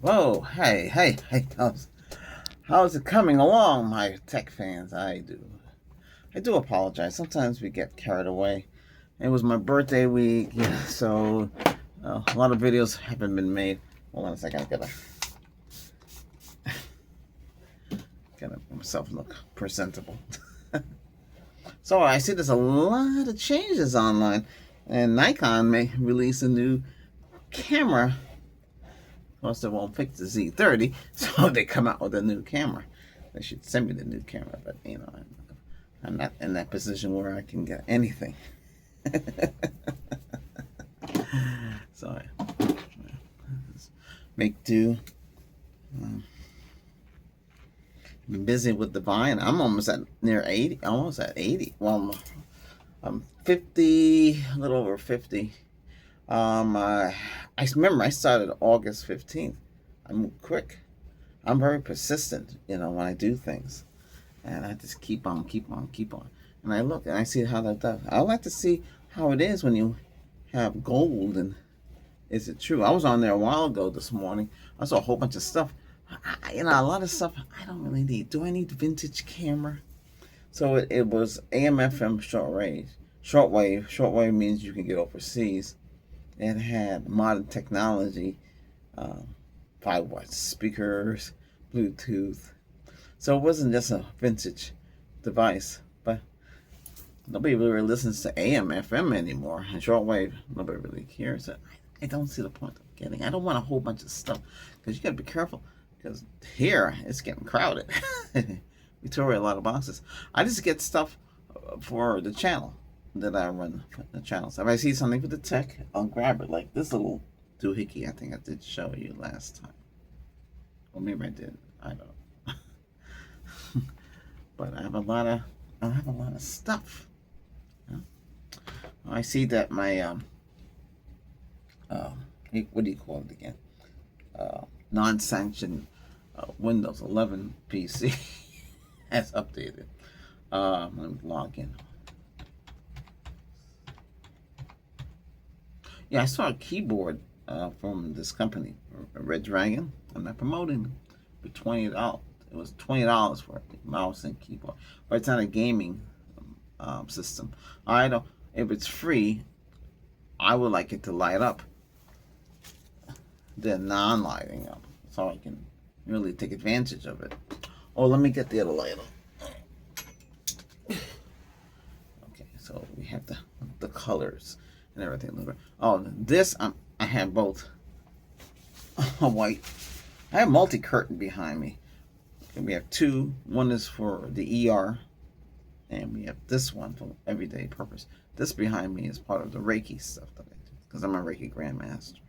Whoa, hey, how's it coming along, my tech fans? I do apologize. Sometimes we get carried away. It was my birthday week, yeah, so a lot of videos haven't been made. Hold on a second, I gotta make myself look presentable. So I see there's a lot of changes online, and Nikon may release a new camera. Of course, they won't fix the Z30, so they come out with a new camera. They should send me the new camera, but I'm not in that position where I can get anything. So I make do. Um, been busy with the vine. I'm almost at near 80. Almost at 80. Well, I'm 50, a little over 50. I remember I started August 15th. I move quick. I'm very persistent, when I do things, and I just keep on. And I look and I see how that does. I like to see how it is when you have gold, and is it true? I was on there a while ago this morning. I saw a whole bunch of stuff. A lot of stuff I don't really need. Do I need vintage camera? So it was AM, FM, shortwave. Shortwave means you can get overseas. It had modern technology, 5 watt speakers, Bluetooth. So it wasn't just a vintage device, but nobody really listens to AM, FM anymore. And shortwave, nobody really cares. I don't see the point of getting. I don't want a whole bunch of stuff because you got to be careful because here it's getting crowded. We throw away a lot of boxes. I just get stuff for the channel that I run the channels. If I see something for the tech, I'll grab it. Like this little doohickey, I think I did show you last time. Or maybe I did. I don't know. But I have a lot of stuff. Yeah. I see that my uh, what do you call it again? Non-sanctioned Windows 11 PC has updated. Let me log in. Yeah, I saw a keyboard from this company, Red Dragon. I'm not promoting them, for $20. It was $20 for a mouse and keyboard, but it's not a gaming system. I don't. If it's free, I would like it to light up than non-lighting up, so I can really take advantage of it. Oh, let me get the other light on. Okay, so we have the colors and everything. Oh, this I have both white. I have multi-curtain behind me. Okay, we have two. One is for the ER, and we have this one for everyday purpose. This behind me is part of the Reiki stuff that I do because I'm a Reiki Grandmaster.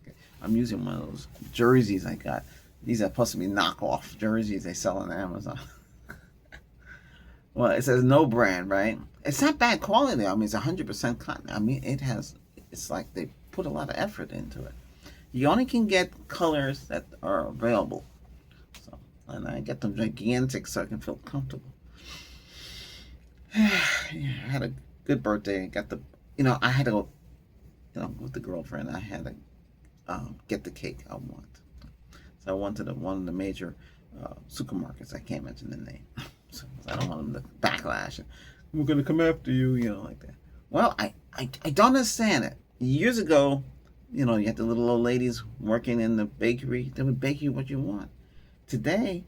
Okay. I'm using one of those jerseys I got. These are supposed to be knockoff jerseys they sell on Amazon. Well, it says no brand, right? It's not bad quality. I mean, it's 100% cotton. I mean, it's like they put a lot of effort into it. You only can get colors that are available. So, and I get them gigantic so I can feel comfortable. Yeah, I had a good birthday. I got I had to go, with the girlfriend. I had to get the cake I want. So I went to one of the major supermarkets. I can't mention the name. So I don't want them to backlash. We're going to come after you, like that. Well, I don't understand it. Years ago, you had the little old ladies working in the bakery. They would bake you what you want. Today,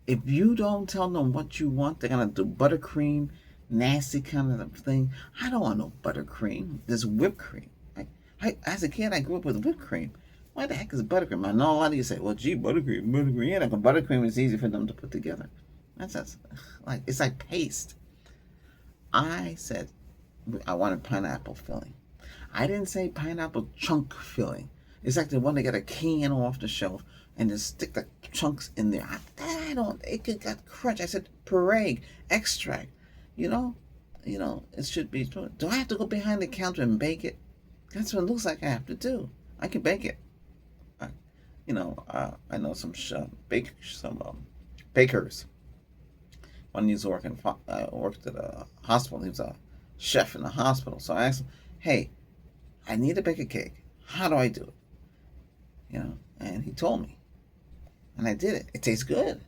if you don't tell them what you want, they're going to do buttercream, nasty kind of thing. I don't want no buttercream. There's whipped cream. As a kid, I grew up with whipped cream. Why the heck is buttercream? I know a lot of you say, well, gee, buttercream. Yeah, like buttercream is easy for them to put together. That's like, it's like paste. I said I wanted pineapple filling. I didn't say pineapple chunk filling. It's like the one they get a can off the shelf and just stick the chunks in there. It could got crunch. I said puree, extract. It should be. Do I have to go behind the counter and bake it? That's what it looks like I have to do. I can bake it. I know some bakers. One used to worked at a hospital. He was a chef in a hospital. So I asked him, "Hey, I need to bake a cake. How do I do it?" And he told me, and I did it. It tastes good.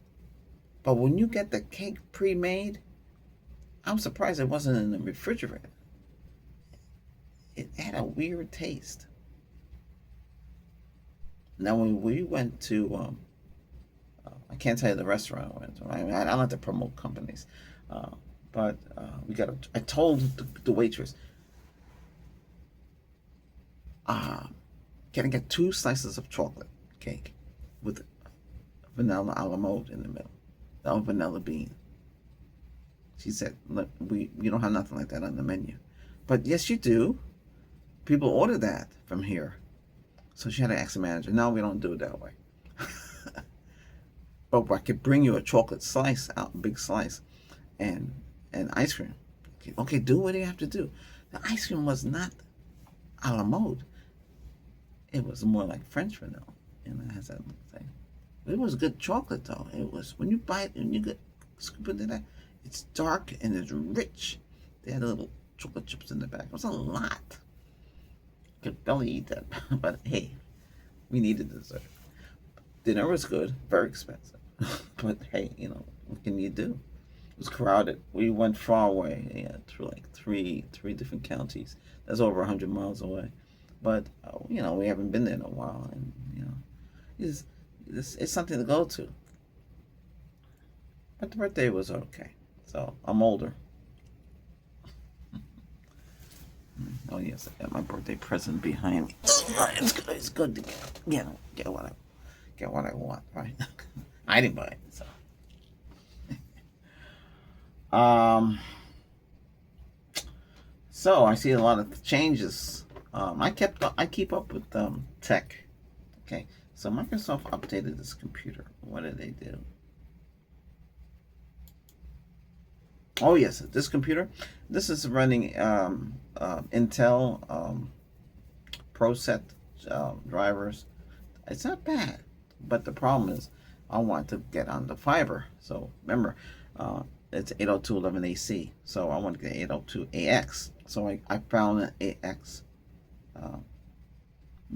But when you get the cake pre-made, I'm surprised it wasn't in the refrigerator. It had a weird taste. Now, when we went to, I can't tell you the restaurant I went to. I don't like to promote companies, uh, but I told the waitress, can I get 2 slices of chocolate cake with vanilla a la mode in the middle, no vanilla bean? She said, "Look, we don't have nothing like that on the menu." But yes, you do. People order that from here. So she had to ask the manager. No, we don't do it that way. But I could bring you a chocolate slice out, a big slice, and ice cream. Okay, do what you have to do. The ice cream was not a la mode. It was more like French vanilla, and it has that thing. It was good chocolate though. It was, when you bite and you get scoop into that, it's dark and it's rich. They had little chocolate chips in the back. It was a lot. Could barely eat that, but hey, we needed dessert. Dinner was good, very expensive, but hey, what can you do? It was crowded. We went far away, yeah, through like three different counties. That's over 100 miles away, but we haven't been there in a while, and it's something to go to. But the birthday was okay. So I'm older. Oh yes, I got my birthday present behind me. It's good to get what I want, right? I didn't buy it, so. So I see a lot of changes. I keep up with tech. Okay, so Microsoft updated this computer. What did they do? Oh yes, this computer. This is running Intel ProSet drivers. It's not bad, but the problem is I want to get on the fiber. So remember, it's 802.11ac. So I want to get 802AX. So I found an AX.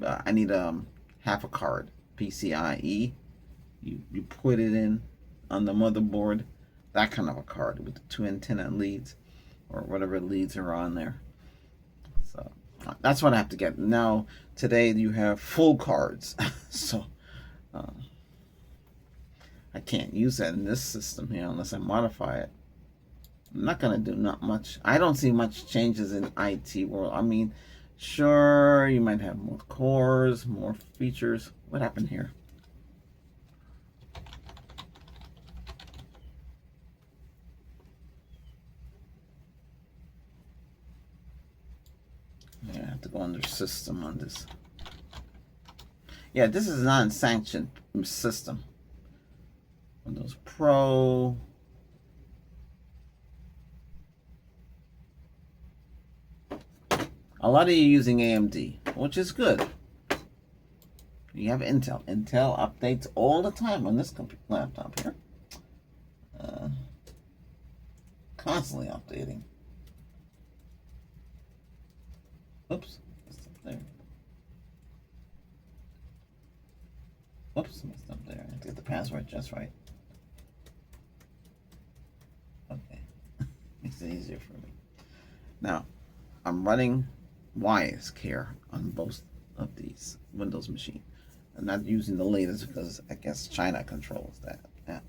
I need half a card, PCIe. You put it in on the motherboard, that kind of a card with the 2 antenna leads, or whatever leads are on there. So that's what I have to get. Now today you have full cards, so I can't use that in this system here unless I modify it. I'm not gonna do not much. I don't see much changes in IT world. I mean, sure, you might have more cores, more features. What happened here? Yeah, I have to go under system on this. Yeah, this is non-sanctioned system. Windows Pro. A lot of you using AMD, which is good. You have Intel. Intel updates all the time on this laptop here. Constantly updating. Oops, messed up there. Oops, messed up there. I have to get the password just right. Okay, makes it easier for me. Now, I'm running WiseCare on both of these Windows machines. I'm not using the latest because I guess China controls that. Yeah,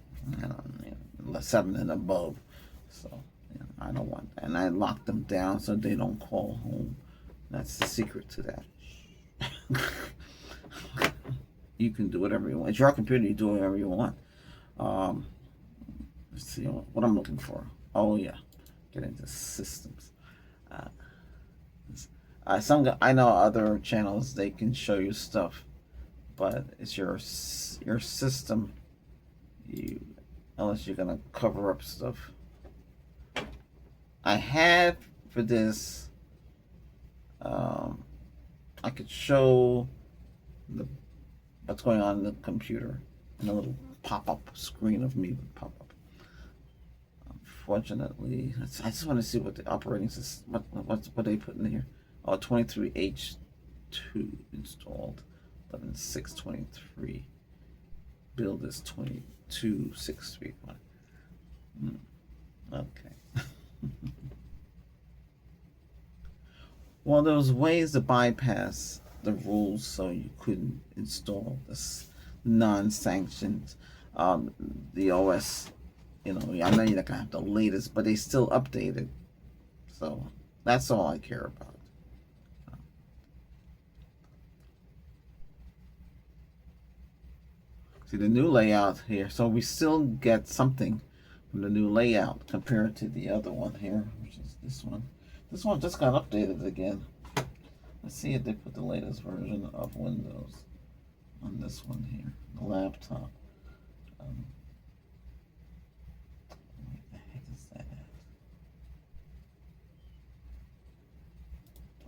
I don't, 7 and above. So I don't want that. And I lock them down so they don't call home. That's the secret to that. You can do whatever you want. It's your computer. You do whatever you want. Let's see what I'm looking for. Oh yeah, get into systems. I know other channels, they can show you stuff, but it's your system. Unless you're gonna cover up stuff. I had for this. I could show what's going on in the computer, and a little pop-up screen of me would pop up. Unfortunately, I just want to see what the operating system, what they put in here. Oh, 23H2 installed. 11.6.23. Build is 22.6.3.1. Okay. Well, there was ways to bypass the rules so you couldn't install this non-sanctioned the OS. I know you're not gonna have the latest, but they still updated. So that's all I care about. See the new layout here. So we still get something from the new layout compared to the other one here, which is this one. This one just got updated again. Let's see if they put the latest version of Windows on this one here, the laptop. Where the heck is that at?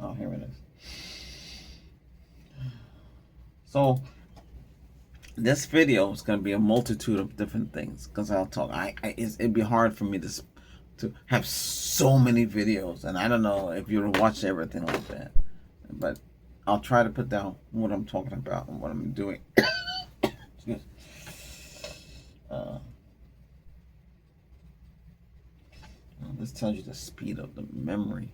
Oh, here it is. So this video is going to be a multitude of different things because I'll talk. It'd be hard for me to have so many videos, and I don't know if you'll watch everything like that, but I'll try to put down what I'm talking about and what I'm doing. Excuse. This tells you the speed of the memory.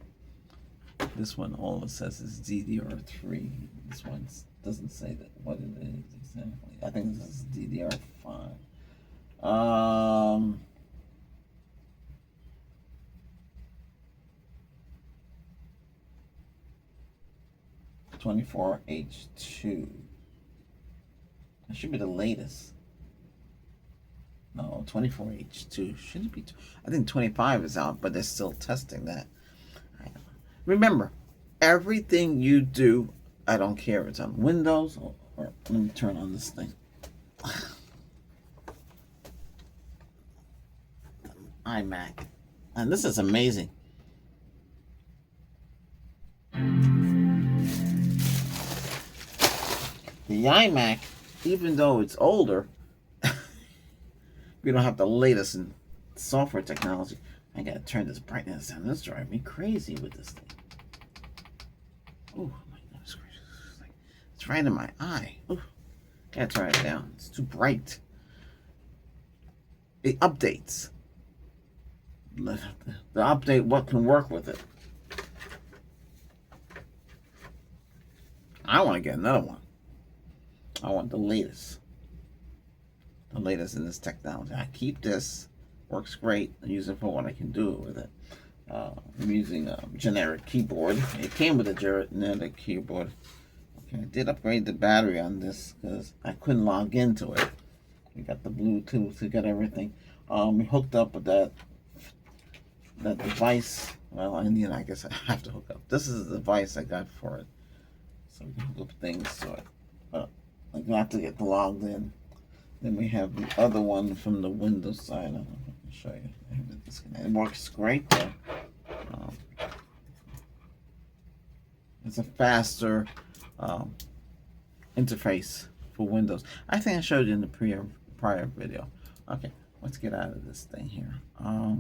This one all it says is DDR3. This one doesn't say that what it is exactly. I think this is DDR5. 24H2. That should be the latest. No, 24H2 shouldn't be. I think 25 is out, but they're still testing that. Remember, everything you do, I don't care if it's on Windows or let me turn on this thing. iMac. And this is amazing. The iMac, even though it's older, we don't have the latest in software technology. I gotta turn this brightness down. This drives me crazy with this thing. Oh my goodness gracious. It's right in my eye. Oh, gotta turn it down. It's too bright. It updates. The update, what can work with it. I want to get another one. I want the latest. The latest in this technology. I keep this. Works great. I use it for what I can do with it. I'm using a generic keyboard. It came with a generic keyboard. Okay, I did upgrade the battery on this because I couldn't log into it. We got the Bluetooth. We got everything. We hooked up with that device. Well, I guess I have to hook up. This is the device I got for it. So we can hook up things to it. I got to get logged in. Then we have the other one from the Windows side. I don't know if I can show you. It works great though. It's a faster interface for Windows. I think I showed you in the prior video. Okay, let's get out of this thing here. I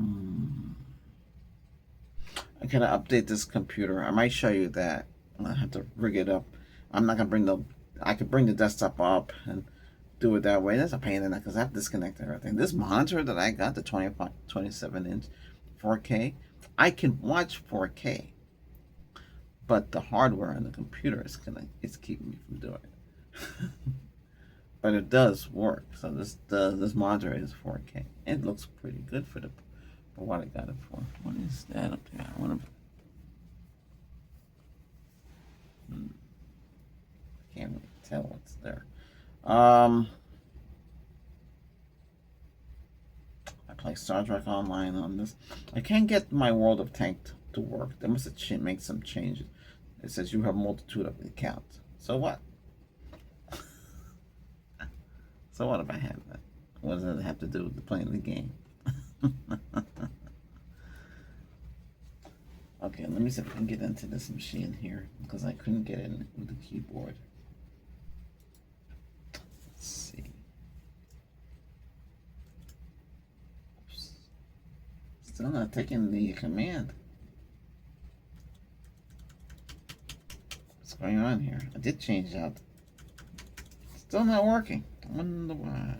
gotta update this computer. I might show you that. I have to rig it up. I'm not gonna bring I could bring the desktop up and do it that way. That's a pain in the neck because I have to disconnect everything. This monitor that I got, the 27-inch 4K, I can watch 4K, but the hardware on the computer is keeping me from doing it. But it does work. So this monitor is 4K. It looks pretty good for what I got it for. What is that up there? I want to. I can't really tell what's there. I play Star Trek Online on this. I can't get my World of Tank to work. They must have made some changes. It says you have a multitude of accounts. So what? So what if I have that? What does it have to do with playing the game? Okay, let me see if I can get into this machine here because I couldn't get in with the keyboard. Let's see. Oops. Still not taking the command. What's going on here? I did change out Still not working. I wonder why.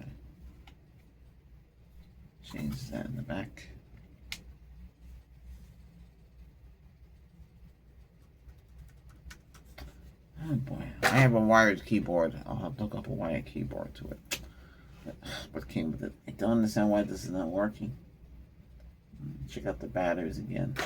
Change that in the back. Oh boy. I have a wired keyboard. I'll have to hook up a wired keyboard to it. What came with it? I don't understand why this is not working. Check out the batteries again.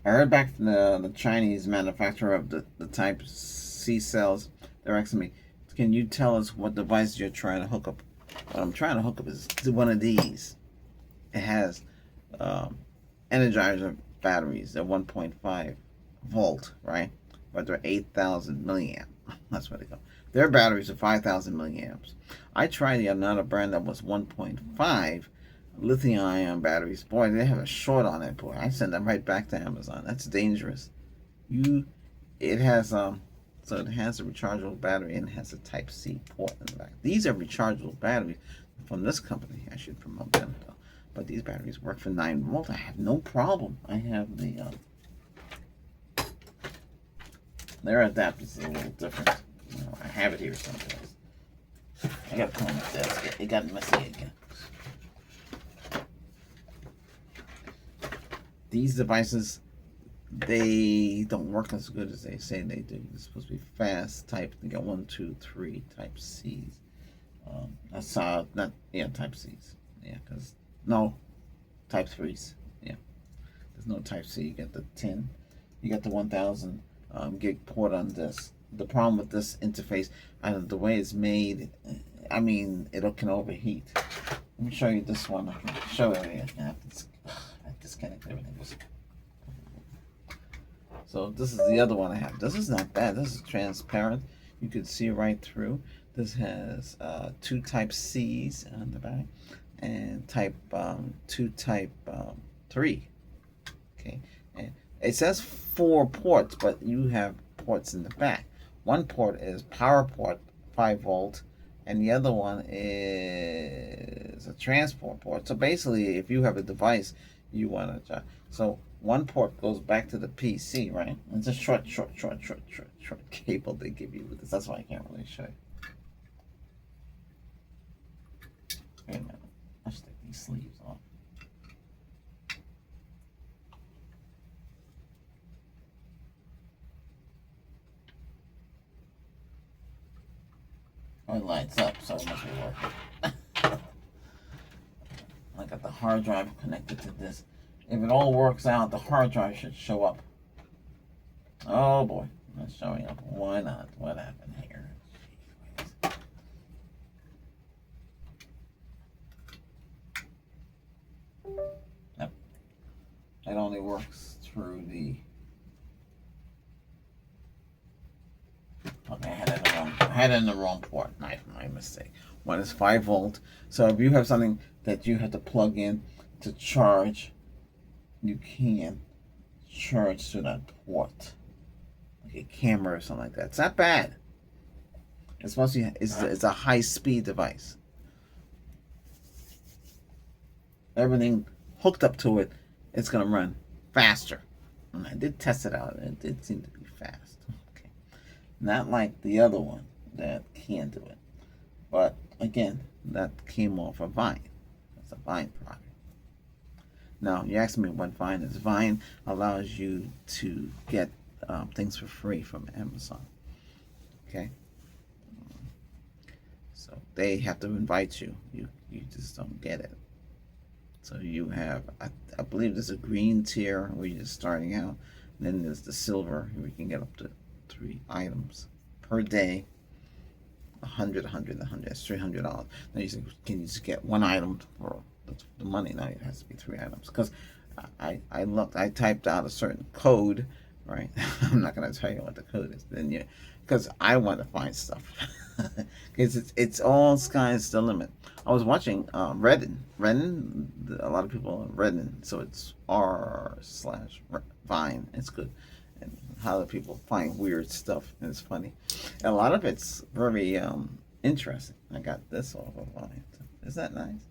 I heard back from the Chinese manufacturer of the Type C cells. They're asking me, can you tell us what device you're trying to hook up? What I'm trying to hook up is one of these. It has Energizer batteries at 1.5 volt, right? But they're 8,000 milliamp. That's what they go. Their batteries are 5,000 milliamps. I tried another brand that was 1.5 lithium ion batteries. Boy, they have a short on it. Boy, I sent them right back to Amazon. That's dangerous. It has so it has a rechargeable battery and it has a Type C port in the back. These are rechargeable batteries from this company. I should promote them though. But these batteries work for 9 volt. I have no problem. I have the their adapter's a little different. I have it here someplace. I got to put on my desk. It got messy again. These devices, they don't work as good as they say they do. It's supposed to be fast type. They got 1, 2, 3 Type C's. That's not Type C's. Yeah, because no Type 3's. Yeah, there's no Type C. You got the 10. You got the 1000 gig port on this. The problem with this interface, the way it's made, I mean, it can overheat. Let me show you this one. I can show you. I disconnect everything. So this is the other one I have. This is not bad. This is transparent. You can see right through. This has 2 Type C's on the back and two Type 3. Okay, and it says 4 ports, but you have ports in the back. One port is power port, 5 volt, and the other one is a transport port. So basically, if you have a device you want to, so one port goes back to the PC, right? It's a short cable they give you with this. That's why I can't really show you. Wait a minute. I should take these sleeves off. Oh, it lights up, so it must be working. I got the hard drive connected to this. If it all works out, the hard drive should show up. Oh boy, not showing up. Why not? What happened here? Yep. It only works through the. Okay, I had it in the wrong port. My mistake. One is 5 volt. So if you have something that you have to plug in to charge, you can charge to that port, like a camera or something like that. It's not bad. It's mostly it's a high speed device. Everything hooked up to it, it's gonna run faster. And I did test it out, and it did seem to be fast. Okay, not like the other one that can't do it. But again, that came off of Vine. That's a Vine product. Now, you asked me what Vine is. Vine allows you to get things for free from Amazon. Okay? So they have to invite you. You just don't get it. So you have, I believe there's a green tier where you're just starting out. And then there's the silver where you can get up to 3 items per day. 100. That's $300. Now you say, can you just get 1 item for the money? Now it has to be 3 items. Because I looked, I typed out a certain code, right? I'm not going to tell you what the code is. Then you, because I want to find stuff. Because it's all sky's the limit. I was watching Reddit. A lot of people on Reddit, so it's r/Vine. It's good. And how the people find weird stuff. And it's funny. And a lot of it's very interesting. I got this off of Vine. Is that nice?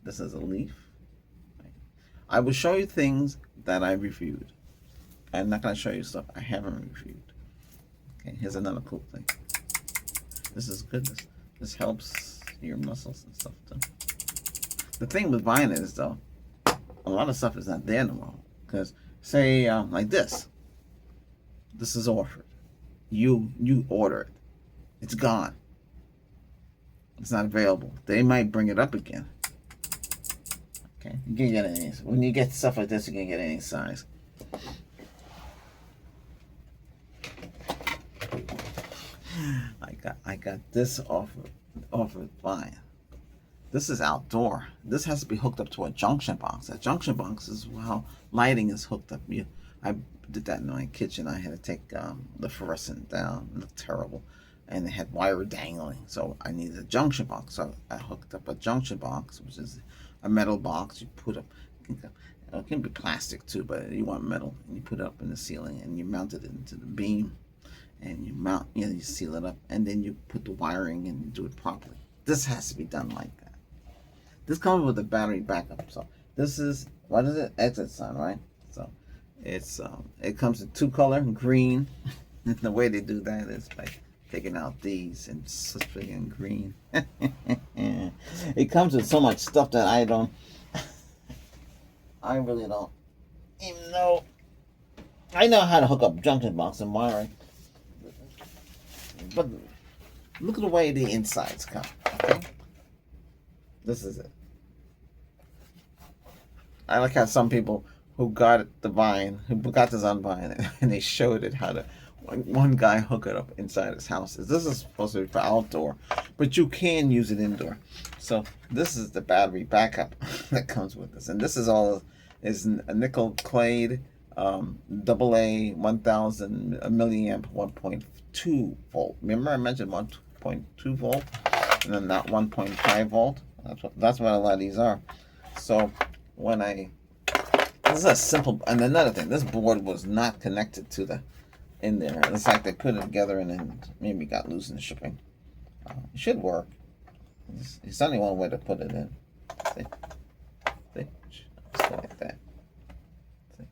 This is a leaf. I will show you things that I reviewed. I'm not going to show you stuff I haven't reviewed. Okay, here's another cool thing. This is good. This helps your muscles and stuff too. The thing with buying it is though, a lot of stuff is not there no more. Because say like this is offered. You order it. It's gone. It's not available. They might bring it up again. Okay, you can get any. When you get stuff like this, you can get any size. I got this off of Vine. This is outdoor. This has to be hooked up to a junction box. A junction box is how lighting is hooked up. I did that in my kitchen. I had to take the fluorescent down. It looked terrible. And they had wire dangling. So I needed a junction box. So I hooked up a junction box, which is a metal box. You put up, it can be plastic too, but you want metal. And you put it up in the ceiling and you mount it into the beam. And you seal it up. And then you put the wiring and you do it properly. This has to be done like that. This comes with a battery backup. So this is, what is it? Exit sign, right? So it's it comes in 2-color, green. And the way they do that is by taking out these and splitting in green. It comes with so much stuff that I really don't even know. I know how to hook up junction box and wiring, but look at the way the insides come. Okay, this is it. I like how some people who got the Vine, who got this on Vine, and they showed it how to. One guy hook it up inside his house. This is supposed to be for outdoor, but you can use it indoor. So this is the battery backup that comes with this, and this is all is a nickel clade AA 1000 milliamp 1.2 volt. Remember I mentioned 1.2 volt, and then not 1.5 volt. That's what a lot of these are. So when this is a simple, and another thing, this board was not connected to the in there. It's like they put it together and then maybe got loose in the shipping. It should work. It's only one way to put it in. See? Just like that. See?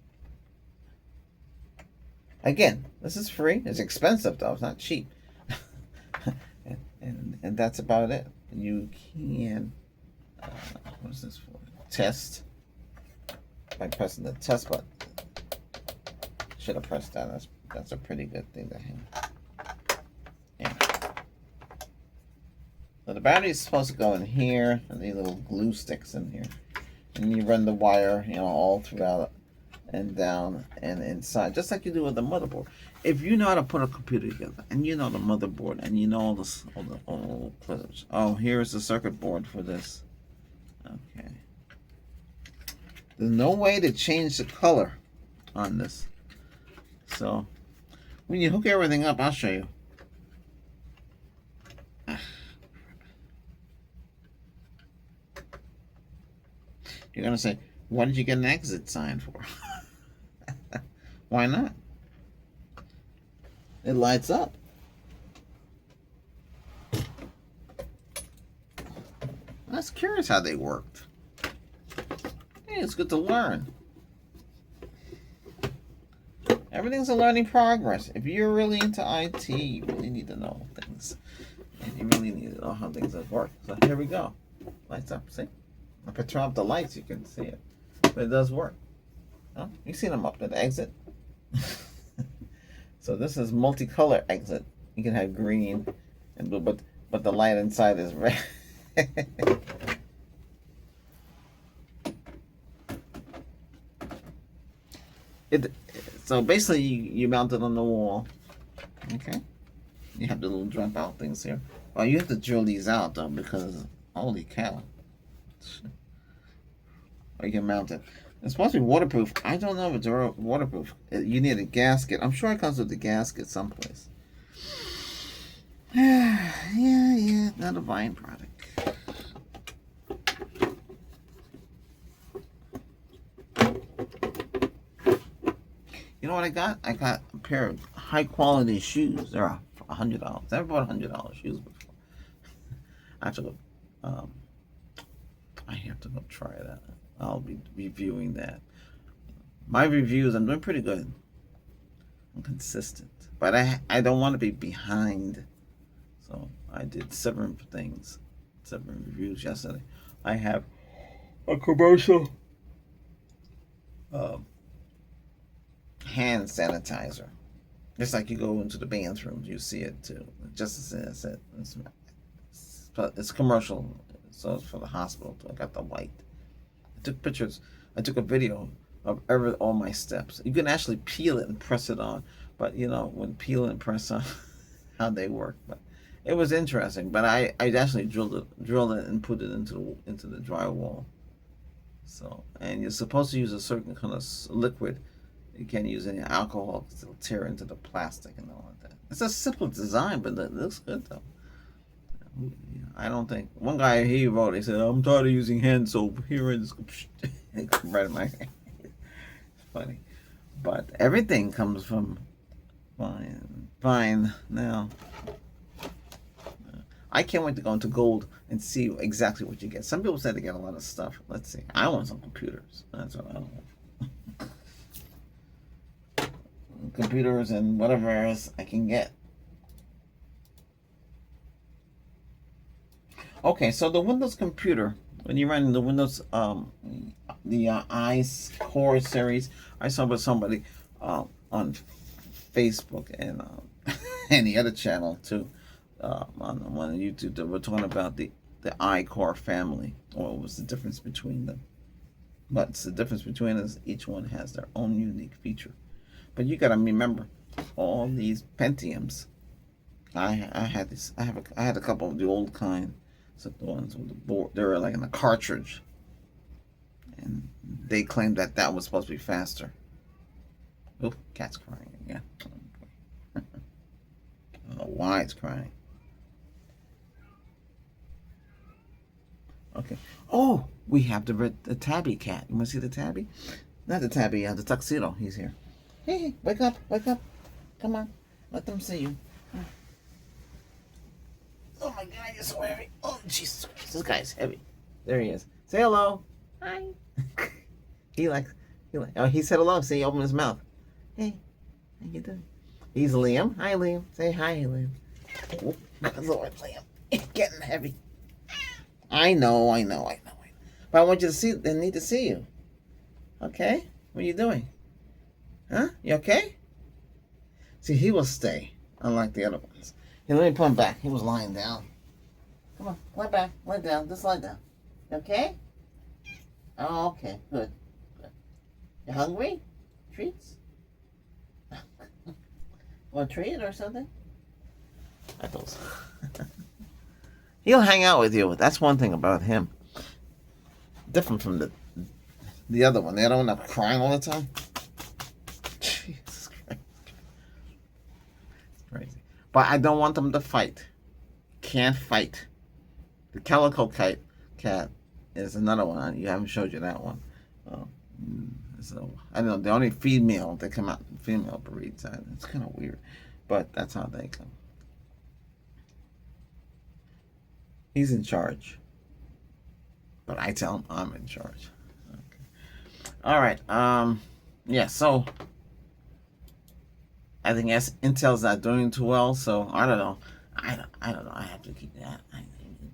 Again, this is free. It's expensive though. It's not cheap. and that's about it. You can what is this for? Test by pressing the test button. Should have pressed that. That's a pretty good thing to have. Yeah. So the battery is supposed to go in here, and these little glue sticks in here, and you run the wire, all throughout and down and inside, just like you do with the motherboard. If you know how to put a computer together, and you know the motherboard, and you know all the clips. Oh, here's the circuit board for this. Okay. There's no way to change the color on this. So when you hook everything up, I'll show you. You're going to say, what did you get an exit sign for? Why not? It lights up. I was curious how they worked. Hey, it's good to learn. Everything's a learning progress. If you're really into IT, you really need to know things. And you really need to know how things work. So here we go. Lights up, see? If I turn off the lights, you can see it. But it does work. Oh, you see them up at the exit? So this is multicolor exit. You can have green and blue, but the light inside is red. So basically you mount it on the wall. Okay. You have the little jump out things here. Well, you have to drill these out though, because holy cow. Or you can mount it. It's supposed to be waterproof. I don't know if it's waterproof. You need a gasket. I'm sure it comes with a gasket someplace. Yeah, not a Vine product. You know what I got? I got a pair of high quality shoes. They're $100. Never bought $100 shoes before. I have to go. I have to go try that. I'll be reviewing that. My reviews, I'm doing pretty good. I'm consistent. But I don't want to be behind. So I did 7 things, 7 reviews yesterday. I have a commercial uh, hand sanitizer. Just like you go into the bathrooms, you see it too. Just as it. It's commercial, so it's for the hospital. I got the white. I took pictures. I took a video of all my steps. You can actually peel it and press it on, but when peel and press on, how they work. But it was interesting. But I actually drilled it and put it into the drywall. So, and you're supposed to use a certain kind of liquid. You can't use any alcohol because it'll tear into the plastic and all of that. It's a simple design, but it looks good though. I don't think one guy he wrote. He said, "I'm tired of using hand soap." Here it is, right in my hand. It's funny, but everything comes from fine now. I can't wait to go into gold and see exactly what you get. Some people said they get a lot of stuff. Let's see. I want some computers. That's what I want. Computers and whatever else I can get. Okay, so the Windows computer, when you're running the Windows, the ice Core series, I saw with somebody on Facebook and and the other channel too, on YouTube, that were talking about the iCore family. What was the difference between them? What's the difference between us? Each one has their own unique feature. But you gotta remember, all these Pentiums. I had this. I had a couple of the old kind. So the ones with the board, they were like in a cartridge, and they claimed that was supposed to be faster. Oh, cat's crying again. I don't know why it's crying. Okay. Oh, we have the tabby cat. You want to see the tabby? Not the tabby. The tuxedo. He's here. Hey, wake up, wake up. Come on, let them see you. Oh my God, you're so heavy. Oh, Jesus Christ, this guy's heavy. There he is. Say hello. Hi. he oh, he said hello. See, he opened his mouth. Hey, how you doing? He's Liam. Hi, Liam. Say hi, Liam. Oh, my Lord, Liam. It's getting heavy. I know. But I want you to see, they need to see you. Okay? What are you doing? Huh? You okay? See, he will stay, unlike the other ones. Here, let me put him back. He was lying down. Come on, lie back. Lie down. Just lie down. You okay? Oh, okay. Good. You hungry? Treats? Want a treat or something? He'll hang out with you. That's one thing about him. Different from the other one. The other one that's crying all the time. Jesus Christ. It's crazy. But I don't want them to fight. Can't fight. The Calico cat is another one. You haven't showed you that one. So I don't know. The only female that come out, female breeds. It's kind of weird, but that's how they come. He's in charge, but I tell him I'm in charge. Okay. All right. Yeah. So I think Intel's not doing too well. So I don't know. I don't know. I have to keep that.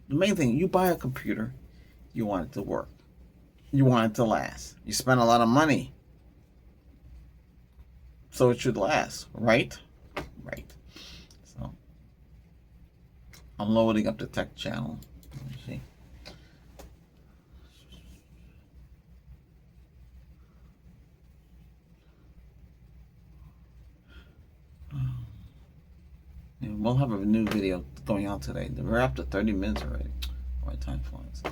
The main thing, you buy a computer, you want it to work. You want it to last. You spend a lot of money, so it should last, right? Right. So I'm loading up the tech channel. Let me see. Yeah, we'll have a new video going out today. We're up to 30 minutes already. Boy, time flies.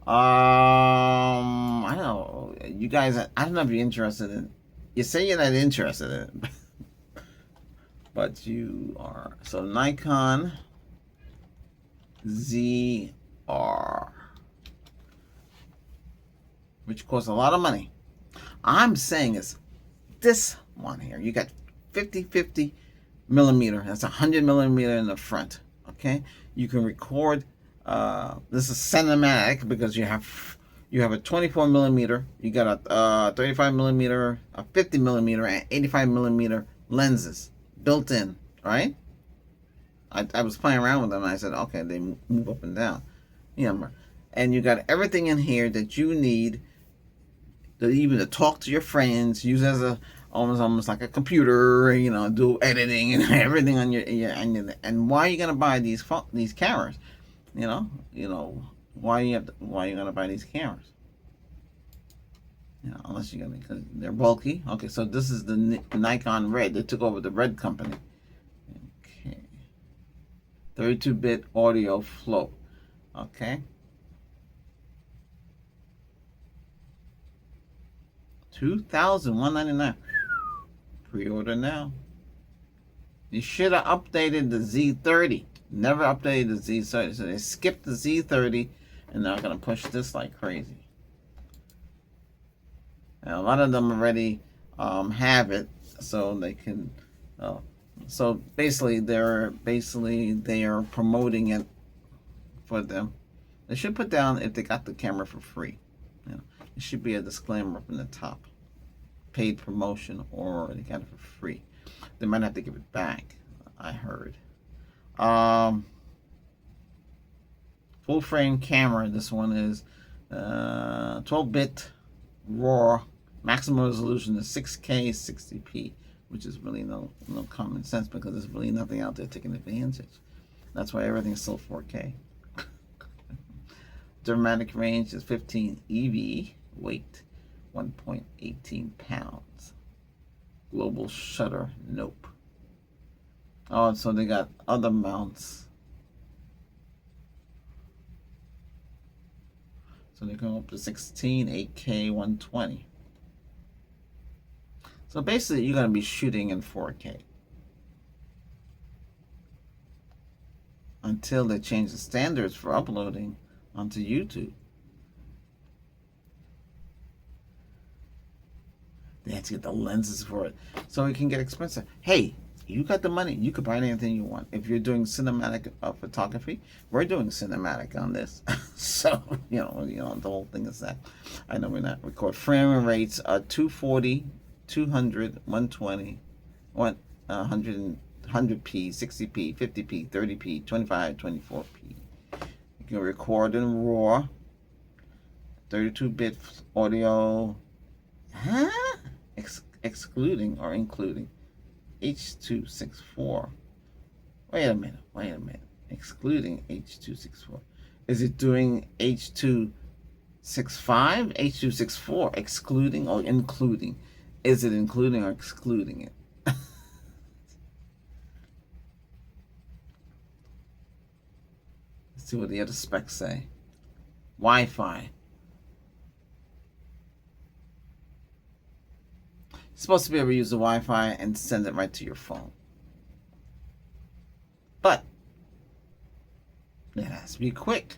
I don't know. You guys, I don't know if you're interested in. You say you're not interested in it, but you are. So Nikon ZR, which costs a lot of money. I'm saying is this one here. You got 50 millimeter. That's 100 millimeter in the front. Okay, you can record. This is cinematic because you have a 24 millimeter. You got a 35 millimeter, a 50 millimeter, and 85 millimeter lenses built in, right? I was playing around with them and I said, okay, they move up and down. You know, and you got everything in here that you need to even to talk to your friends, use as a almost like a computer, you know, do editing and everything on and why are you gonna buy these cameras? You know why are you gonna buy these cameras? You know, unless you're gonna because they're bulky. Okay, so this is the Nikon Red. They took over the Red company. Okay, 32-bit audio flow. Okay. $2,199. Pre-order now. You should have updated the Z30. Never updated the Z30. So they skipped the Z30 and they're going to push this like crazy. And a lot of them already have it, so they can. So basically, they are promoting it for them. They should put down if they got the camera for free. You know, it should be a disclaimer up in the top. Paid promotion, or they got it for free. They might have to give it back, I heard. Full frame camera. This one is 12-bit RAW. Maximum resolution is 6K 60p, which is really no common sense because there's really nothing out there taking advantage. That's why everything's still 4K. Dramatic range is 15 EV. Weight 1.18 pounds. Global shutter, nope. Oh, so they got other mounts. So they go up to 16, 8K, 120. So basically, you're going to be shooting in 4K. Until they change the standards for uploading onto YouTube. They have to get the lenses for it. So it can get expensive. Hey, you got the money. You can buy anything you want. If you're doing cinematic photography, we're doing cinematic on this. So, you know, the whole thing is that. I know we're not record. Frame rates are 240, 200, 120, 100p, 60p, 50p, 30p, 25, 24p. You can record in RAW, 32-bit audio. Huh? Excluding or including H.264. Wait a minute. Excluding H.264. Is it doing H.265? H.264? Excluding or including? Is it including or excluding it? Let's see what the other specs say. Wi-Fi. You're supposed to be able to use the Wi-Fi and send it right to your phone. But it has to be quick.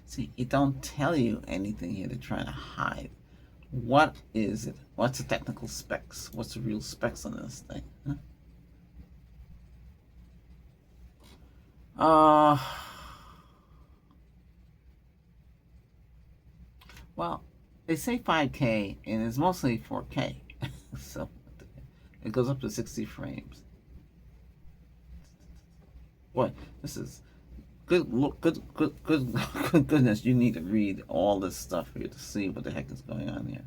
See, it don't tell you anything here. They're trying to hide. What is it? What's the technical specs? What's the real specs on this thing? Huh? Well, they say 5K and it's mostly 4K. So it goes up to 60 frames. Boy, this is good. Look, good goodness. You need to read all this stuff here to see what the heck is going on here.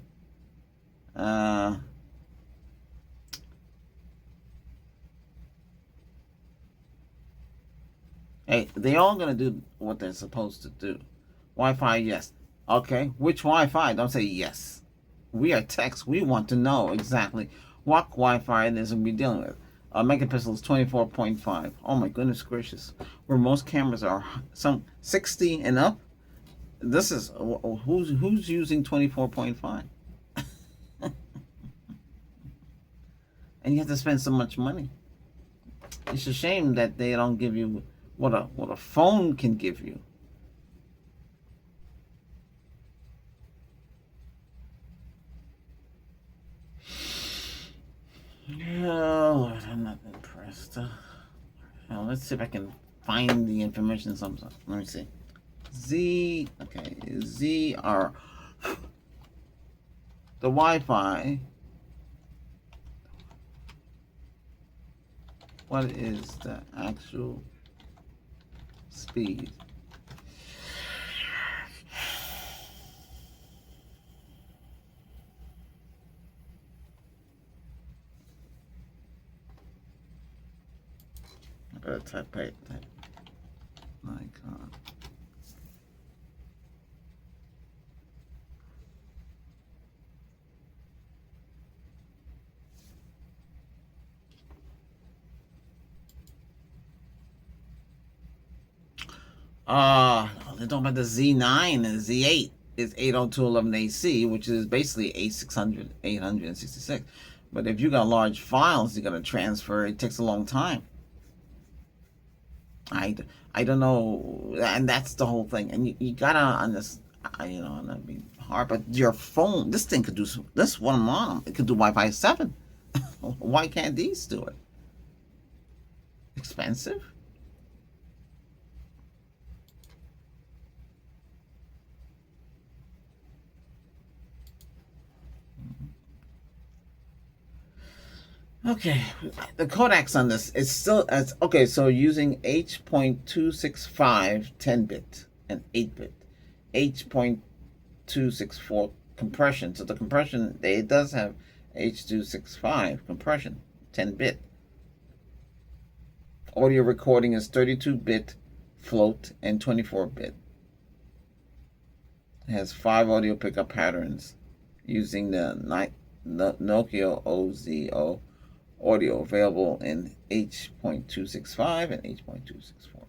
Hey, they all gonna do what they're supposed to do. Wi-Fi, yes. Okay, which Wi-Fi? Don't say yes. We are techs. We want to know exactly what Wi-Fi it is we're dealing with. Megapixel is 24.5. Oh my goodness gracious. Where most cameras are some 60 and up. This is who's using 24.5? And you have to spend so much money. It's a shame that they don't give you what a phone can give you. Oh Lord, I'm not impressed. Well, let's see if I can find the information sometime. Let me see. ZR the Wi-Fi. What is the actual speed? I better type Nikon. They're talking about the Z9 and Z8 is 802.11ac, which is basically A600, 866. But if you got large files you're gonna transfer, it takes a long time. I, I don't know, and that's the whole thing. And you gotta understand, and that'd be hard. But your phone, this thing could do this one on it could do Wi-Fi 7. Why can't these do it? Expensive? Okay, the codecs on this is still as okay. So using H.265 10-bit and 8-bit, H.264 compression. So the compression it does have H.265 compression 10-bit. Audio recording is 32-bit float and 24-bit. It has 5 audio pickup patterns using the Nokia OZO audio available in H.265 and H.264.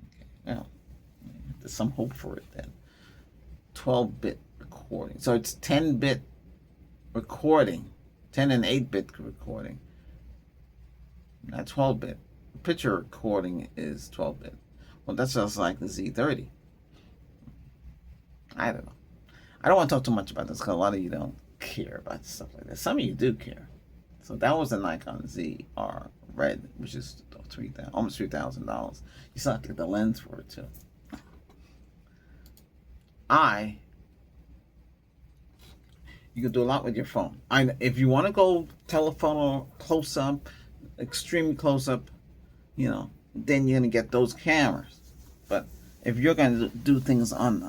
Okay, now there's some hope for it then. 12-bit recording. So it's 10-bit recording, 10 and 8-bit recording. Not 12-bit. Picture recording is 12-bit. Well, that's just like the Z30. I don't know. I don't want to talk too much about this because a lot of you don't care about stuff like that. Some of you do care. So that was the Nikon ZR Red, which is almost $3,000. You still have to get the lens for it too. You can do a lot with your phone. If you want to go telephone or close up, extremely close up, then you're gonna get those cameras. But if you're gonna do things on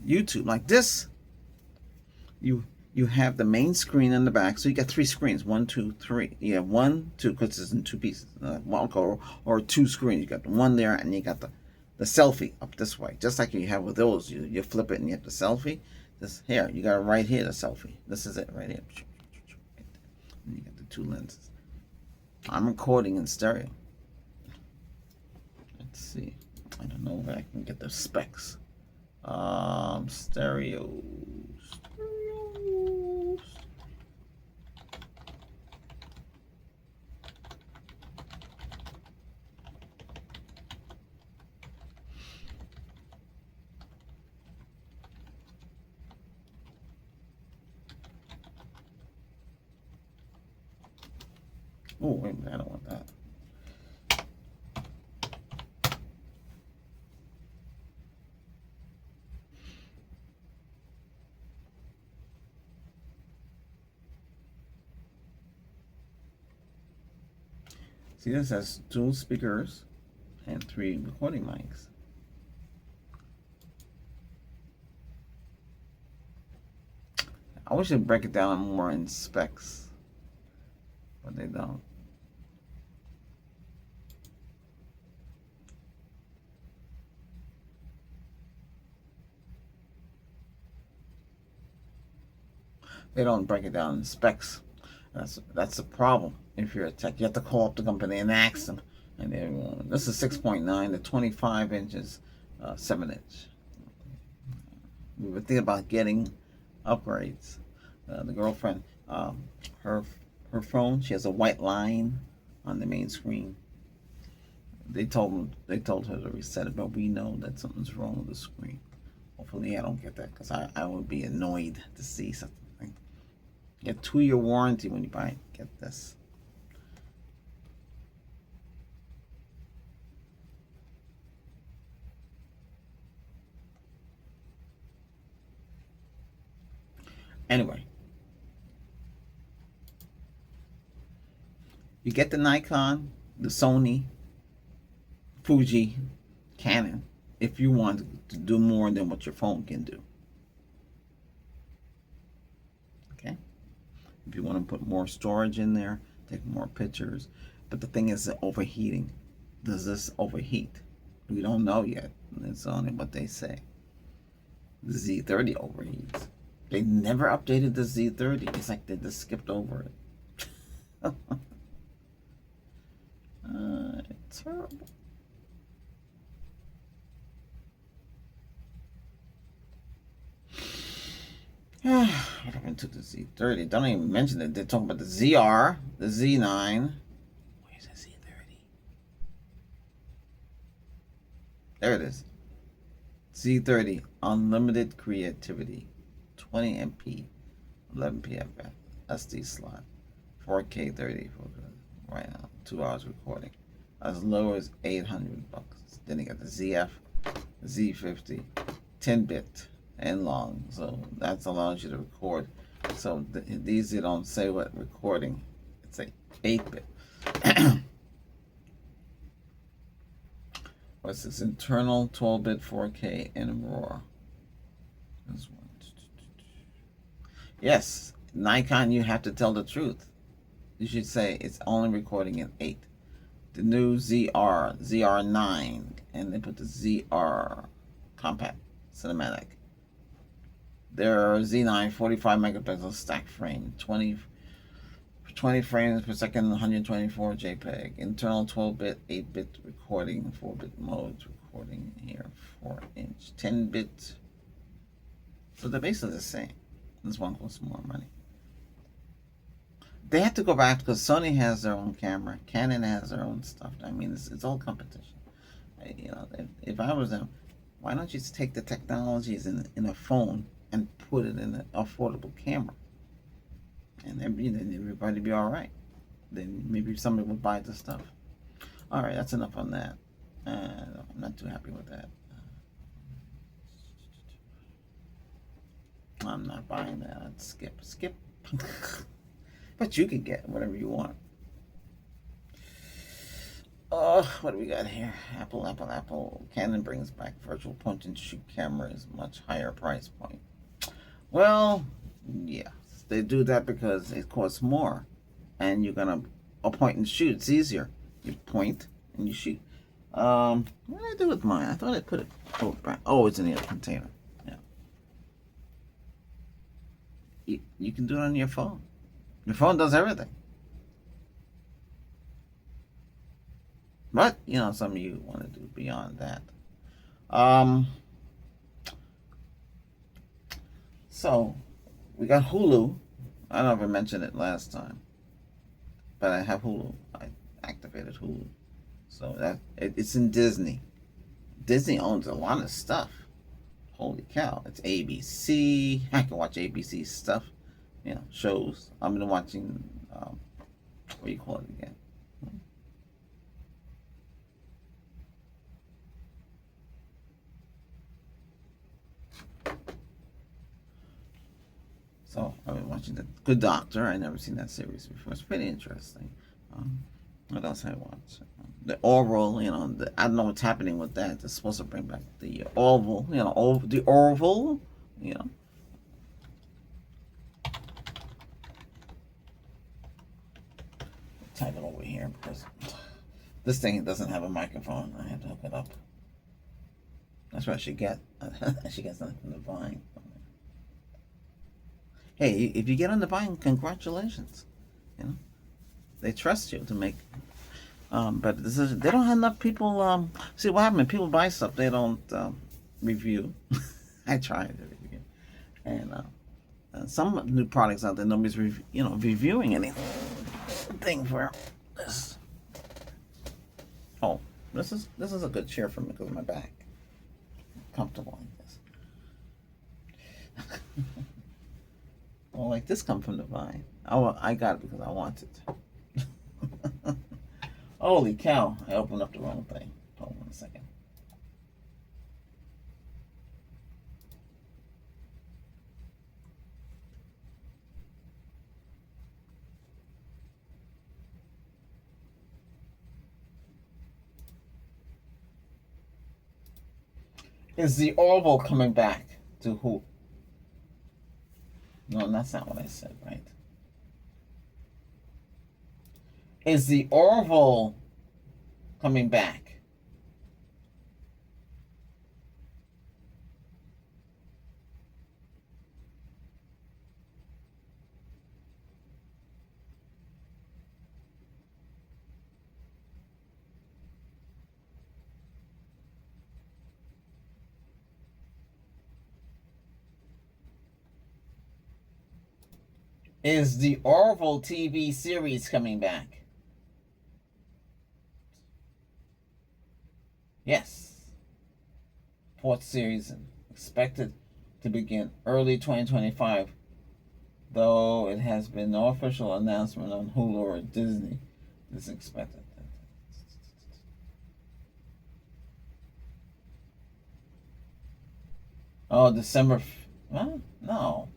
YouTube like this, you have the main screen in the back, so you got 3 screens. 1, 2, 3. You have 1, 2, because it's in 2 pieces. Or 2 screens. You got the one there, and you got the selfie up this way, just like you have with those. You flip it, and you have the selfie. This here, you got it right here, the selfie. This is it right here. And you got the 2 lenses. I'm recording in stereo. Let's see. I don't know if I can get the specs. Stereo. Oh, wait a minute, I don't want that. See, this has dual speakers and 3 recording mics. I wish they'd break it down more in specs, but they don't. They don't break it down in specs. That's the problem. If you're a tech, you have to call up the company and ask them. And this is 6.9 to 25 inches, 7-inch. We were thinking about getting upgrades. The girlfriend, her phone, she has a white line on the main screen. They told her to reset it, but we know that something's wrong with the screen. Hopefully, I don't get that because I would be annoyed to see something. Get 2-year warranty when you buy it. Get this. Anyway, you get the Nikon, the Sony, Fuji, Canon, if you want to do more than what your phone can do. Okay? If you want to put more storage in there, take more pictures. But the thing is the overheating. Does this overheat? We don't know yet. It's only what they say. The Z30 overheats. They never updated the Z30. It's like they just skipped over it. It's terrible. What happened to the Z30? Don't even mention it. They're talking about the ZR, the Z9. Where's the Z30? There it is. Z30, unlimited creativity, 20 MP, 11 PFF, SD slot, 4K 30 right now, 2 hours recording, as low as $800. Then you got the ZF, Z50, 10-bit and long, so that allows you to record. So these they don't say what recording. It's a 8-bit. What's this? Internal 12-bit 4K and RAW. This one. Yes, Nikon, you have to tell the truth. You should say it's only recording in 8. The new ZR, ZR9, and they put the ZR compact cinematic. Their Z9 45 megapixel stack frame, 20 frames per second, 124 JPEG, internal 12-bit, 8-bit recording, 4-bit modes recording here, 4-inch, 10-bit. So they're basically the same. This one costs more money. They have to go back because Sony has their own camera, Canon has their own stuff. I mean, it's all competition. You know, if I was them, why don't you just take the technologies in a phone and put it in an affordable camera, and then everybody be all right. Then maybe somebody will buy the stuff. All right, that's enough on that. I'm not too happy with that. I'm not buying that. I'd skip. But you can get whatever you want. What do we got here? Apple. Canon brings back virtual point-and-shoot cameras, much higher price point. Well, yeah, they do that because it costs more, and you're gonna point and shoot. It's easier. You point and you shoot. What did I do with mine? I thought I put it. Oh, it's in the other container. Yeah. You can do it on your phone. Your phone does everything. But you know, some of you want to do beyond that. So we got Hulu. I don't know if I mentioned it last time, but I have Hulu. I activated Hulu, so that it's in Disney. Disney owns a lot of stuff. Holy cow! It's ABC. I can watch ABC stuff. You know, shows. I've been watching. What do you call it again? So I've been watching The Good Doctor. I never seen that series before. It's pretty interesting. What else I watch? The Orville. You know, I don't know what's happening with that. They're supposed to bring back the Orville. You know, the Orville. You know. Type it over here because this thing doesn't have a microphone. I have to hook it up. That's what I should get. I should get something from the Vine. Hey, if you get on the Vine, congratulations. You know, they trust you to make. But they don't have enough people. See what happened? People buy stuff they don't review. I tried to review, and some new products out there nobody's reviewing anything for this. Oh, this is a good chair for me because of my back. Comfortable like this. Well, like this come from the Vine. I got it because I want it. Holy cow! I opened up the wrong thing. Hold on a second. Is the Orville coming back to who? No, that's not what I said, right? Is the Orville coming back? Is the Orville TV series coming back? Yes. Fourth series expected to begin early 2025, though it has been no official announcement on Hulu or Disney. Is expected. Oh, December. Huh? No.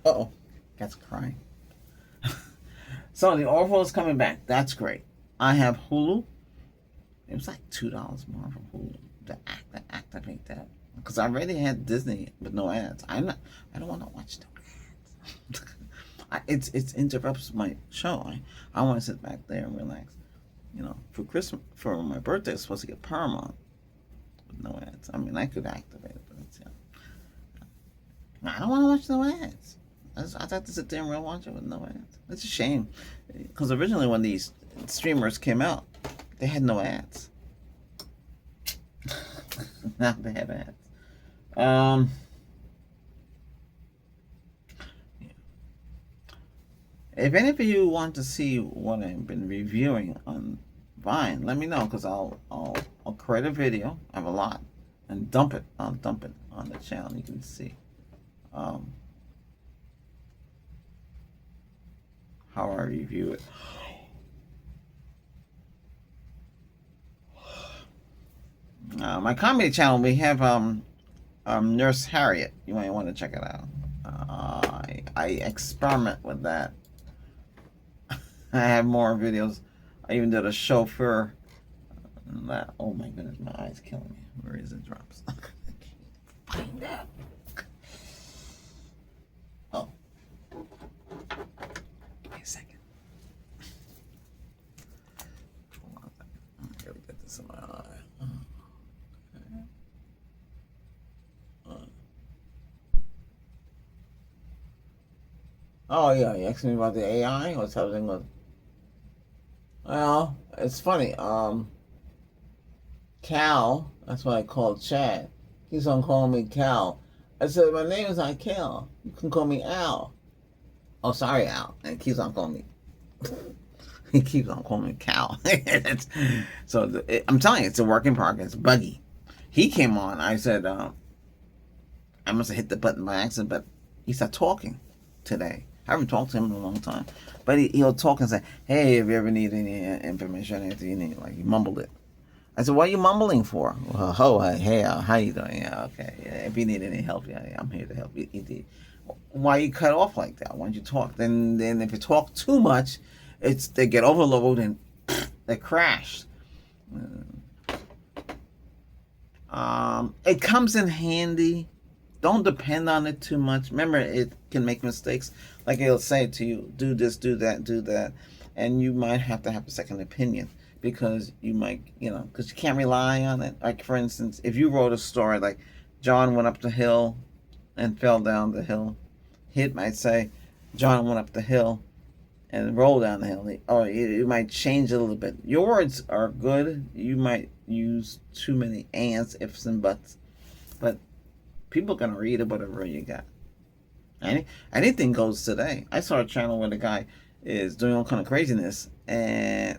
Uh-oh. Cat's crying. So the Orville is coming back. That's great. I have Hulu. It was like $2 more for Hulu to activate that because I already had Disney with no ads. I'm not. I don't want to watch no ads. It's interrupts my show. I want to sit back there and relax. You know, for Christmas, for my birthday, I'm supposed to get Paramount with no ads. I mean, I could activate it, but it's, I don't want to watch no ads. I thought to sit there and watch it with no ads. It's a shame because originally when these streamers came out, they had no ads. Now they have ads. If any of you want to see what I've been reviewing on Vine, let me know because I'll create a video. I have a lot and dump it. I'll dump it on the channel. You can see how I review it. My comedy channel, we have Nurse Harriet. You might want to check it out. I experiment with that. I have more videos. I even did a chauffeur. That, oh my goodness, my eyes killing me. Where is it? Drops. I can't find that. Oh, give me a second. Hold on a second. I gotta get this in my eye. Oh yeah, you asked me about the AI. What's happening with? Well, it's funny. Cal. That's what I called Chad. He's on calling me Cal. I said my name is not Cal. You can call me Al. Oh, sorry, Al. And he keeps on calling me. He keeps on calling me Cal. I'm telling you, it's a work in progress. Buggy. He came on. I said, I must have hit the button by accident, but he started talking today. I haven't talked to him in a long time, but he'll talk and say, "Hey, if you ever need any information, anything you need," like he mumbled it. I said, "What are you mumbling for?" Well, hey, how you doing? Yeah, okay. Yeah, if you need any help, yeah, I'm here to help you. Why you cut off like that? Why don't you talk? Then if you talk too much, they get overloaded and they crash. It comes in handy. Don't depend on it too much. Remember, it can make mistakes. Like it'll say to you, do this, do that, and you might have to have a second opinion because you might, because you can't rely on it. Like for instance, if you wrote a story like John went up the hill and fell down the hill, it might say John went up the hill and rolled down the hill. Or you might change it a little bit. Your words are good. You might use too many ands, ifs, and buts, but people can read it, whatever you got. Anything goes today. I saw a channel where the guy is doing all kind of craziness, and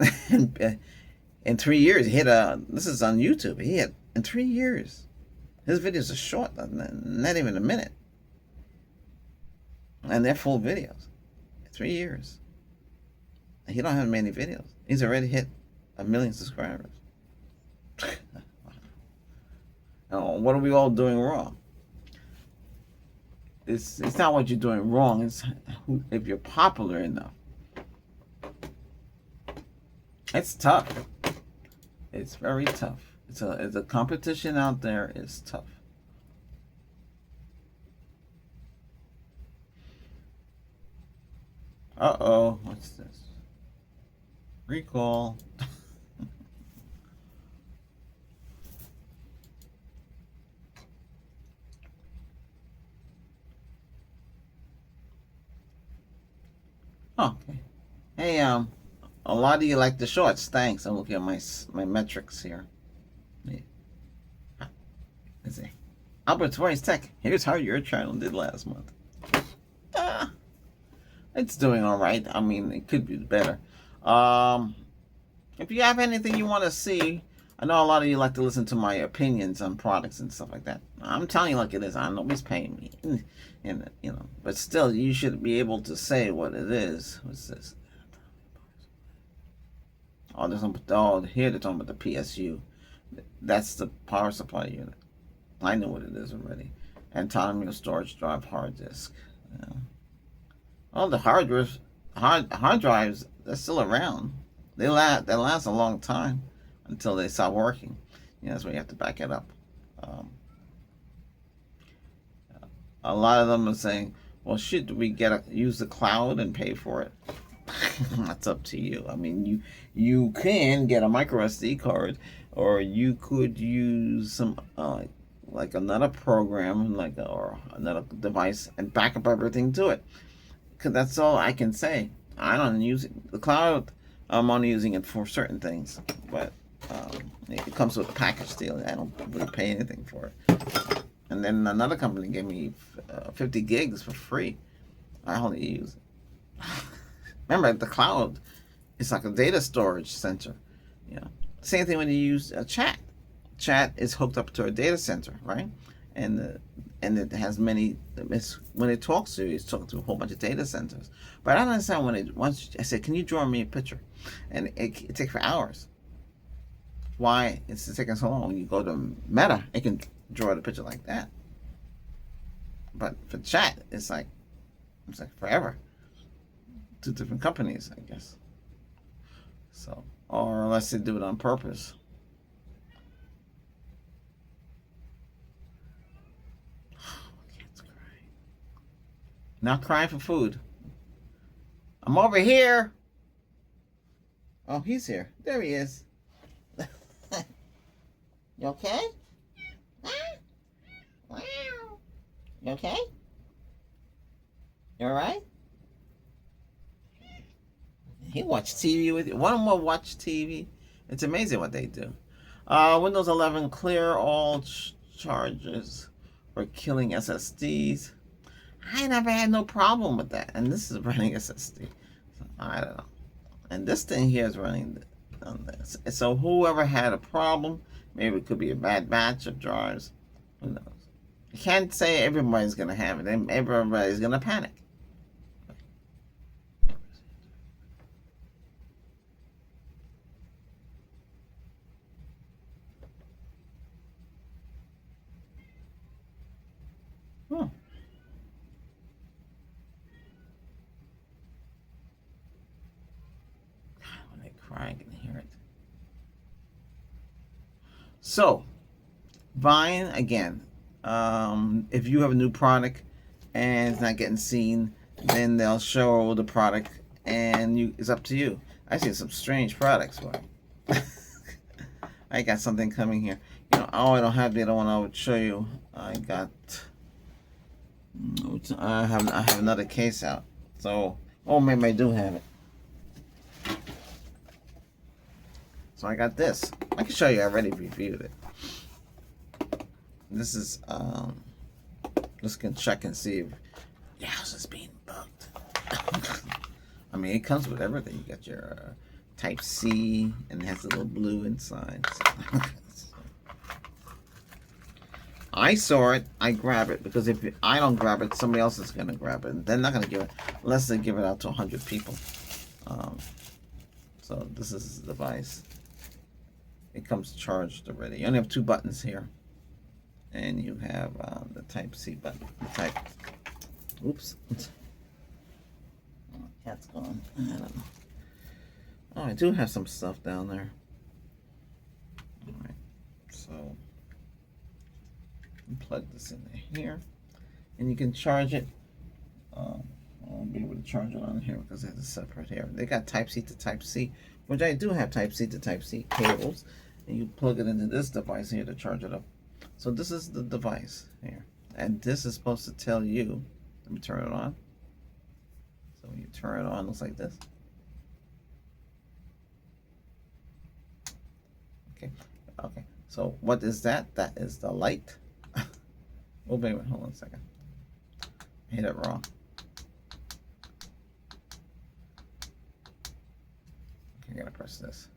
in 3 years he hit this is on YouTube. He had in 3 years. His videos are short, not even a minute, and they're full videos. 3 years. He don't have many videos. He's already hit 1 million subscribers. What are we all doing wrong? it's not what you're doing wrong. It's if you're popular enough. It's tough. It's very tough. It's a competition out there. It's tough. Uh-oh, what's this? Recall. Okay. Hey, a lot of you like the shorts. Thanks. I'm looking at my metrics here. Yeah. Let's see. Albert's Voice Tech. Here's how your channel did last month. Ah, it's doing all right. I mean, it could be better. If you have anything you want to see, I know a lot of you like to listen to my opinions on products and stuff like that. I'm telling you like it is. I know nobody's paying me, and you know, but still, you should be able to say what it is. What's this? Oh, here they're talking about the PSU. That's the power supply unit. I know what it is already. Autonomous storage drive hard disk. Yeah. Oh, the hard drives, they're still around. They last a long time until they stop working. That's why you have to back it up. A lot of them are saying, well, should we use the cloud and pay for it? That's up to you. I mean, you can get a micro SD card, or you could use some like another program, or another device, and back up everything to it. Because that's all I can say. I don't use it. The cloud. I'm only using it for certain things, but it comes with a package deal. I don't really pay anything for it. And then another company gave me 50 gigs for free. I only use it. Remember, the cloud is like a data storage center. Same thing when you use chat. Chat is hooked up to a data center, right? And it has many. When it talks to you, it's talking to a whole bunch of data centers. But I don't understand once I said, "Can you draw me a picture?" And it takes for hours. Why it's taking so long? When you go to Meta, it can draw the picture like that. But for chat, it's like forever. Two different companies, I guess. So, or unless they do it on purpose. Kids crying. Not crying for food. I'm over here. Oh, he's here. There he is. You okay? You okay? You alright? He watched TV with you. One of them will watch TV. It's amazing what they do. Windows 11 clear all charges for killing SSDs. I never had no problem with that. And this is running SSD. So, I don't know. And this thing here is running on this. So whoever had a problem, maybe it could be a bad batch of drives. Who knows? You can't say everybody's going to have it. And everybody's going to panic. Hmm. When they cry, I can hear it. So, Vine, again, if you have a new product and it's not getting seen, then they'll show the product and it's up to you. I see some strange products. I got something coming here. I don't have the other one I would show you. I have another case out. So, maybe I do have it. So I got this. I can show you. I already reviewed it. This is just gonna check and see if your house is being bugged. I mean, it comes with everything. You got your Type C, and it has a little blue inside. I saw it. I grab it because if I don't grab it, somebody else is gonna grab it. They're not gonna give it unless they give it out to 100 people. So this is the device. It comes charged already. You only have 2 buttons here. And you have the Type C button. Oops. Oh, cat's gone. I don't know. Oh, I do have some stuff down there. Alright, so plug this in here, and you can charge it. I won't be able to charge it on here because it is separate here. They got Type-C to Type-C, which I do have Type-C to Type-C cables, and you plug it into this device here to charge it up. So this is the device here, and this is supposed to tell you. Let me turn it on. So when you turn it on, it looks like this. Okay, so what is that? That is the light. Oh, wait, hold on a second. I hit it wrong. Okay, I gotta press this.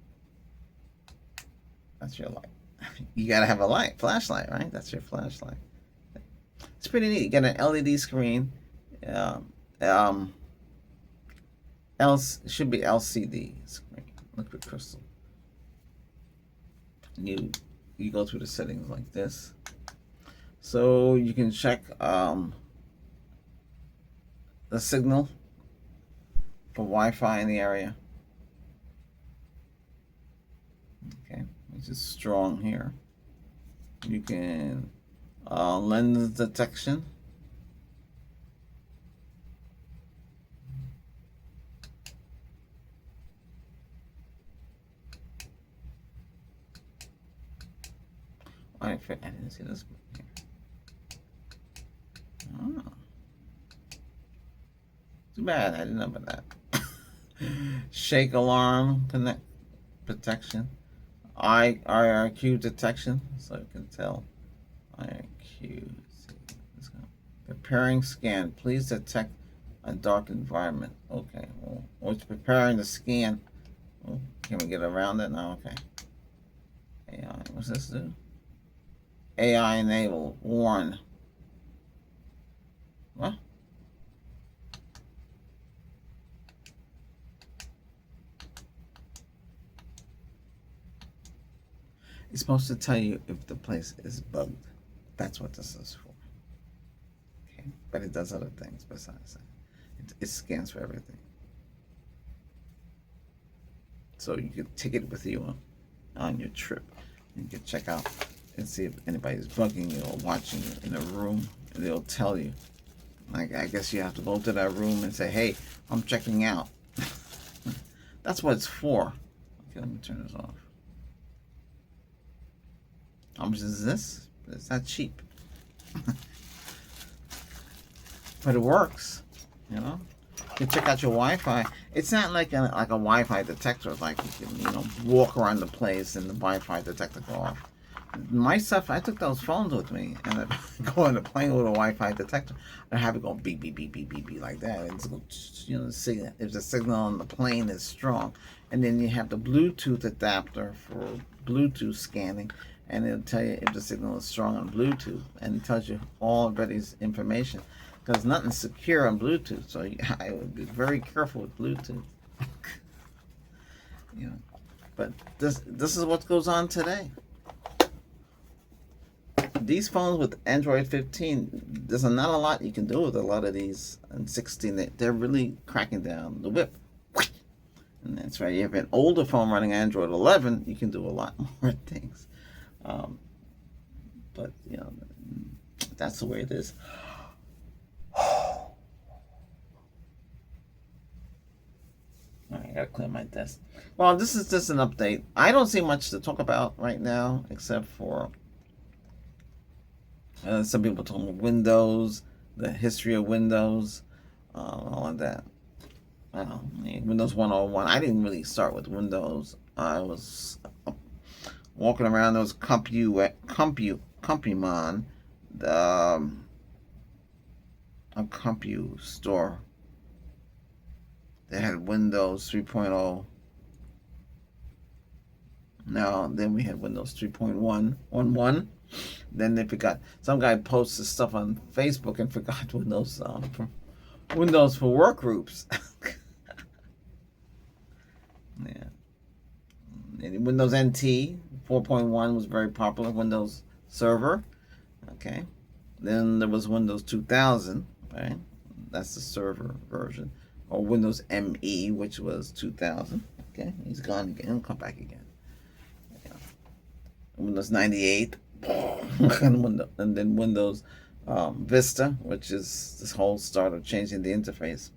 That's your light. You gotta have a light, flashlight, right? That's your flashlight. It's pretty neat. You get an LED screen. Should be LCD screen, liquid crystal. You go through the settings like this, so you can check the signal for Wi-Fi in the area. Okay, which is strong here. You can lens detection. I didn't see this here. Oh. Too bad I didn't know about that. Shake alarm connect protection. IRQ detection, so you can tell. IRQ. Preparing scan. Please detect a dark environment. Okay. Well, it's preparing the scan. Oh, can we get around it now? Okay. AI. What's this do? AI enabled. Warn. What? It's supposed to tell you if the place is bugged. That's what this is for. Okay, but it does other things besides that. It scans for everything. So you can take it with you on your trip. You can check out and see if anybody's bugging you or watching you in a room, and they'll tell you. Like, I guess you have to go to that room and say, hey, I'm checking out. That's what it's for. Okay, let me turn this off. How much is this? It's not cheap. But it works, you know? You can check out your Wi-Fi. It's not like a Wi-Fi detector, like you can, walk around the place and the Wi-Fi detector go off. My stuff, I took those phones with me, and I go on the plane with a Wi-Fi detector, and have it go beep, beep, beep, beep, beep, beep like that. And it's, if the signal on the plane is strong. And then you have the Bluetooth adapter for Bluetooth scanning, and it'll tell you if the signal is strong on Bluetooth, and it tells you all everybody's information. Because nothing's secure on Bluetooth, so I would be very careful with Bluetooth. But this is what goes on today. These phones with Android 15, there's not a lot you can do with a lot of these. And 16, they're really cracking down the whip. And that's right. You have an older phone running Android 11, you can do a lot more things. But that's the way it is. I gotta clear my desk. Well, this is just an update. I don't see much to talk about right now, except for some people talking about Windows, the history of Windows, all of that. Windows 101. I didn't really start with Windows. I was walking around those CompuMon, a Compu store. They had Windows 3.0. Now, then we had Windows 3.1. Then they forgot. Some guy posted stuff on Facebook and forgot Windows for work groups. Yeah. And Windows NT 4.1 was very popular. Windows Server. Okay. Then there was Windows 2000. Right. That's the server version. Or Windows ME, which was 2000. Okay, he's gone again. He'll come back again. Yeah. Windows 98. And then Windows Vista, which is this whole start of changing the interface.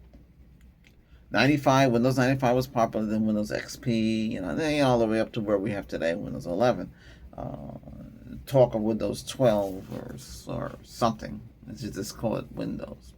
95, Windows 95 was popular, then Windows XP, then all the way up to where we have today, Windows 11. Talk of Windows 12 or something. Let's just call it Windows.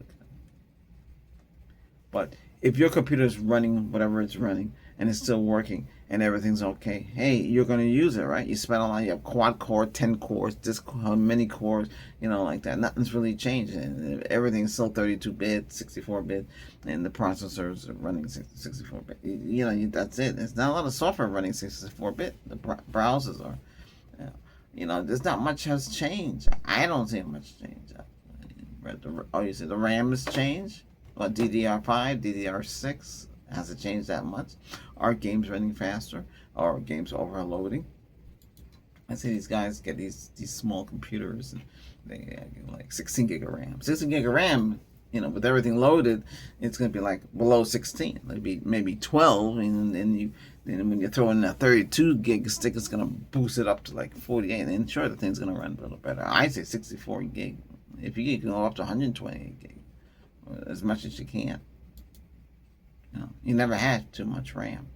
But if your computer is running whatever it's running and it's still working and everything's okay, hey, you're going to use it, right? You spend a lot, you have quad core, 10 cores, this many cores, like that. Nothing's really changing. Everything's still 32-bit, 64-bit, and the processors are running 64-bit. That's it. There's not a lot of software running 64-bit. The browsers are. There's not much has changed. I don't see much change. You see the RAM has changed? Well, DDR5, DDR6 hasn't changed that much. Are games running faster? Are games overloading? I see these guys get these small computers and they get like 16 gig of RAM. 16 gig of RAM, with everything loaded, it's going to be like below 16. It'll be maybe 12, and then when you throw in a 32 gig stick, it's going to boost it up to like 48. And sure, the thing's going to run a little better. I say 64 gig. If you can go up to 128 gig, as much as you can. You never had too much RAM.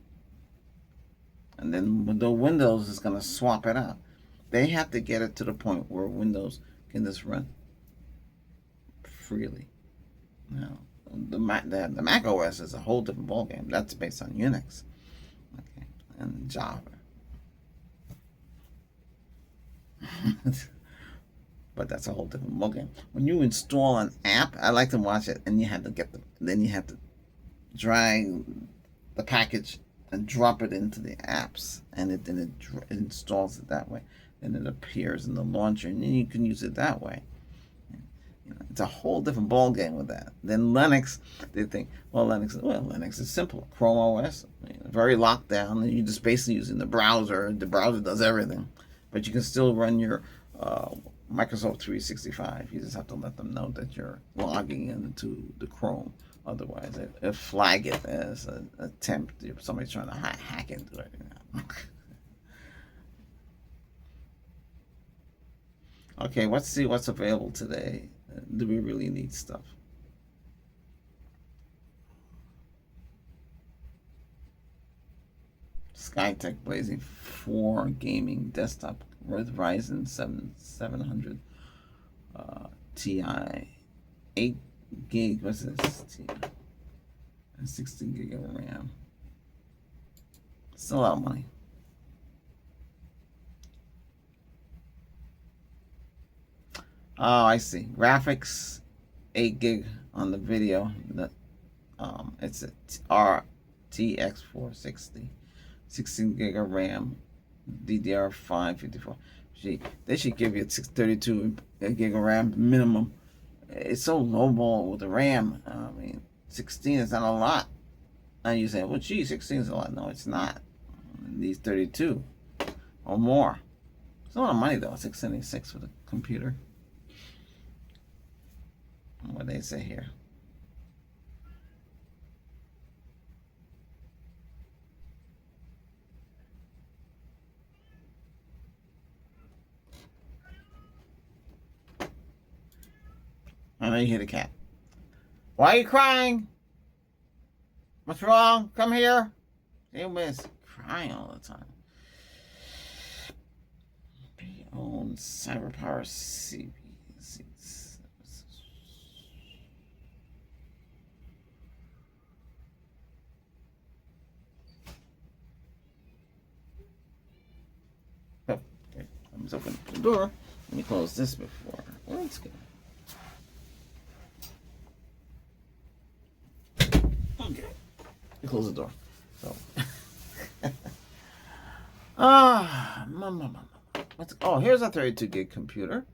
And then the Windows is going to swap it out. They have to get it to the point where Windows can just run freely. The Mac OS is a whole different ballgame. That's based on Unix, okay, and Java. But that's a whole different ballgame. When you install an app, I like to watch it, and you have to then you have to drag the package and drop it into the apps, and it installs it that way. Then it appears in the launcher, and then you can use it that way. It's a whole different ball game with that. Then Linux, they think, Linux is simple. Chrome OS, very locked down, and you're just basically using the browser. The browser does everything, but you can still run your Microsoft 365. You just have to let them know that you're logging into the Chrome. Otherwise, it flag it as an attempt. If somebody's trying to hack into it. Okay, let's see what's available today. Do we really need stuff? Skytech Blazing 4 gaming desktop with Ryzen 700 Ti, 8 gig. What's this? 16 gig of RAM. Still a lot of money. Oh, I see. Graphics, 8 gig on the video. It's a RTX 460, 16 gig of RAM, DDR5 54. They should give you 32 gig of RAM minimum. It's so lowball with the RAM. 16 is not a lot. And you say, well, gee, 16 is a lot. No, it's not. It needs 32 or more. It's a lot of money though. 676 for the computer. What they say here. I know you hear the cat. Why are you crying? What's wrong? Come here. Everybody's crying all the time. Own CyberPower CP. Okay, let's open the door. Let me close this before. Well, that's good. Okay, close the door. So, here's a 32 gig computer.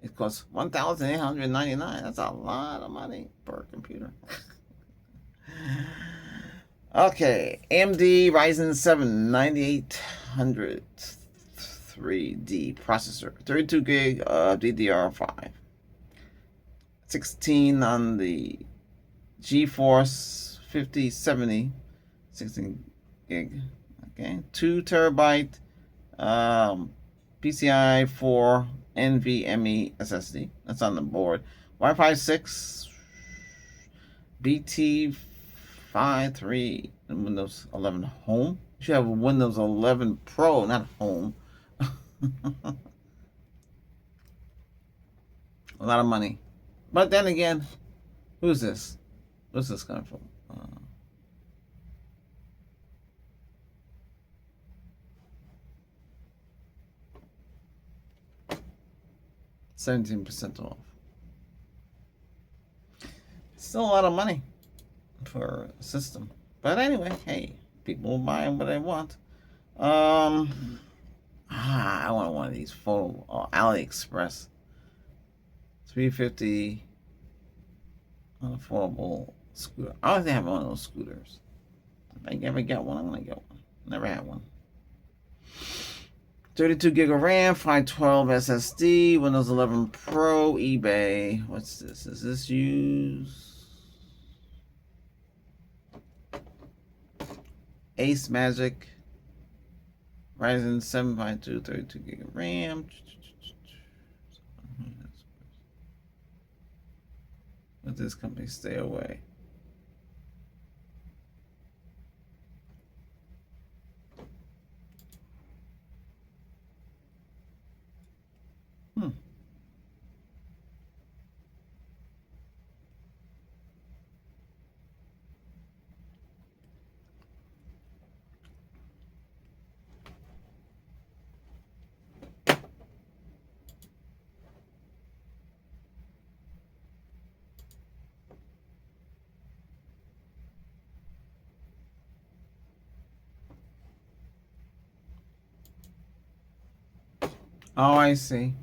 It costs $1,899. That's a lot of money per computer. Okay, AMD Ryzen 7 9800 3D processor, 32 gig of DDR5, 16 on the GeForce 5070, 16 gig. Okay, 2 terabyte PCI 4 NVMe SSD. That's on the board. Wi-Fi 6, BT 5.3, and Windows 11 Home. You should have a Windows 11 Pro, not Home. A lot of money. But then again, who's this? Where's this coming from? 17% off. Still a lot of money for a system. But anyway, hey, people buying what they want. I want one of these photo AliExpress. 350 unaffordable scooter. I always have one of those scooters. If I ever get one, I'm gonna get one. Never had one. 32 gig of RAM, 512 SSD, Windows 11 Pro, eBay. What's this? Is this used? Ace Magic, Ryzen 752, 32 gig of RAM. Let this company stay away. Oh, I see.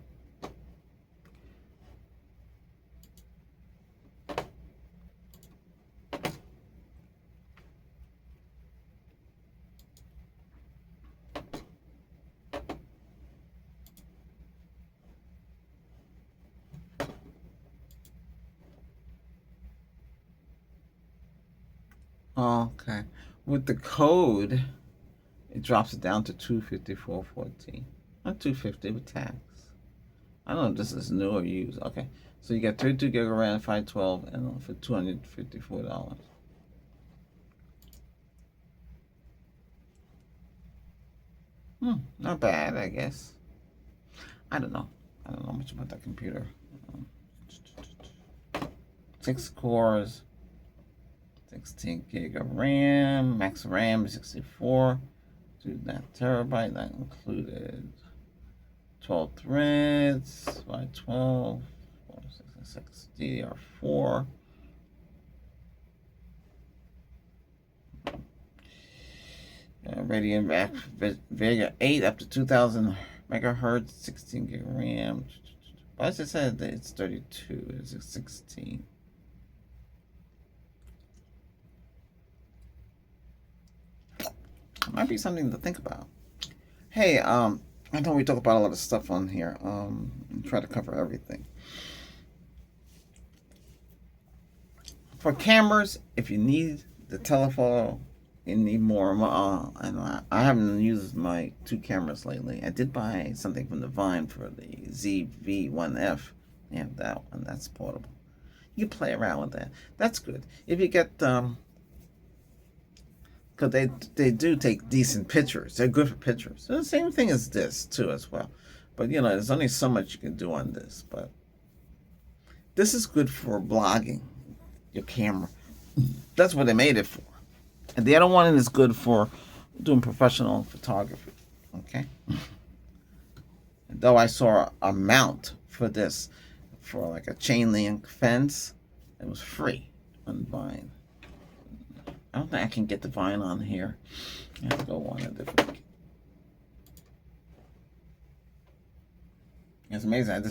Okay. With the code, it drops it down to $254.14. Not $250 with tax. I don't know if this is new or used. Okay. So you got 32 gig of RAM, 512, and for $254. Not bad, I guess. I don't know. I don't know much about that computer. 6 cores, 16 gig of RAM, max RAM 64, to that terabyte. That included 12 threads, by 12, 466 DDR4. Radeon Vega 8 up to 2000 megahertz, 16 gig RAM. But I just said that it's 32, it's 16. Might be something to think about. Hey, I know we talk about a lot of stuff on here. Try to cover everything. For cameras, if you need the telephoto, you need more. And I haven't used my 2 cameras lately. I did buy something from the Vine for the ZV-1F. They have that one. That's portable. You play around with that. That's good. If you get because they do take decent pictures. They're good for pictures. So the same thing as this too as well. But there's only so much you can do on this. But this is good for blogging. Your camera. That's what they made it for. And the other one is good for doing professional photography. Okay. Though I saw a mount for this for like a chain link fence, it was free on Vine. I don't think I can get the Vine on here. I have to go on a different. It's amazing.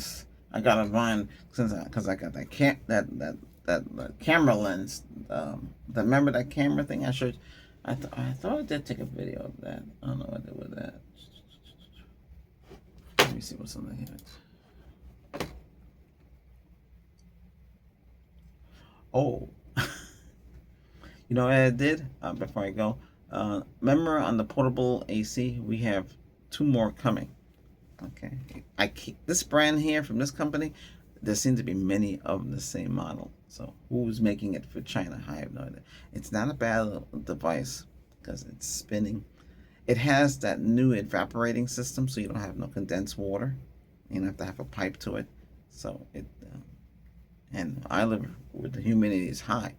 I got a Vine because I got that camera lens. Remember that camera thing I showed? I thought I did take a video of that. I don't know what I did with that. Let me see what's on the here. Oh. You know what I did before I go? Remember on the portable AC, we have two more coming. Okay, I keep this brand here from this company. There seem to be many of the same model. So who's making it for China? I have no idea. It's not a bad device because it's spinning. It has that new evaporating system, so you don't have no condensed water. You don't have to have a pipe to it. So it, and I live where the humidity is high,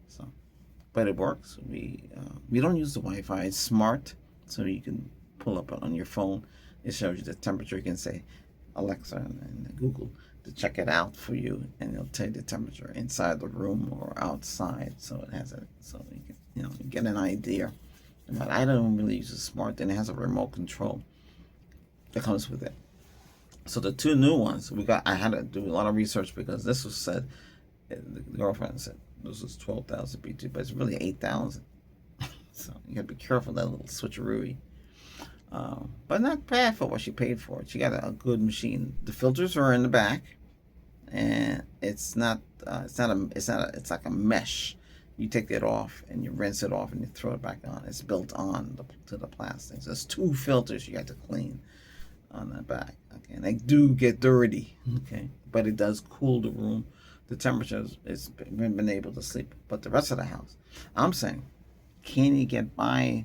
so but it works. We don't use the Wi-Fi. It's smart, so you can pull up on your phone. It shows you the temperature. You can say Alexa and Google to check it out for you, and it'll tell you the temperature inside the room or outside. So it has a so you can you get an idea. But I don't really use a smart. Then it has a remote control that comes with it. So the two new ones we got. I had to do a lot of research because this was said. The girlfriend said this was 12,000 BT, but it's really 8,000. So you gotta be careful of that little switcheroo. But not bad for what she paid for it. She got a good machine. The filters are in the back, and it's not. It's like a mesh. You take it off and you rinse it off and you throw it back on. It's built on to the plastic. So there's two filters you have to clean on the back. Okay, and they do get dirty. Okay, but it does cool the room. The temperature is been able to sleep. But the rest of the house, I'm saying, can you buy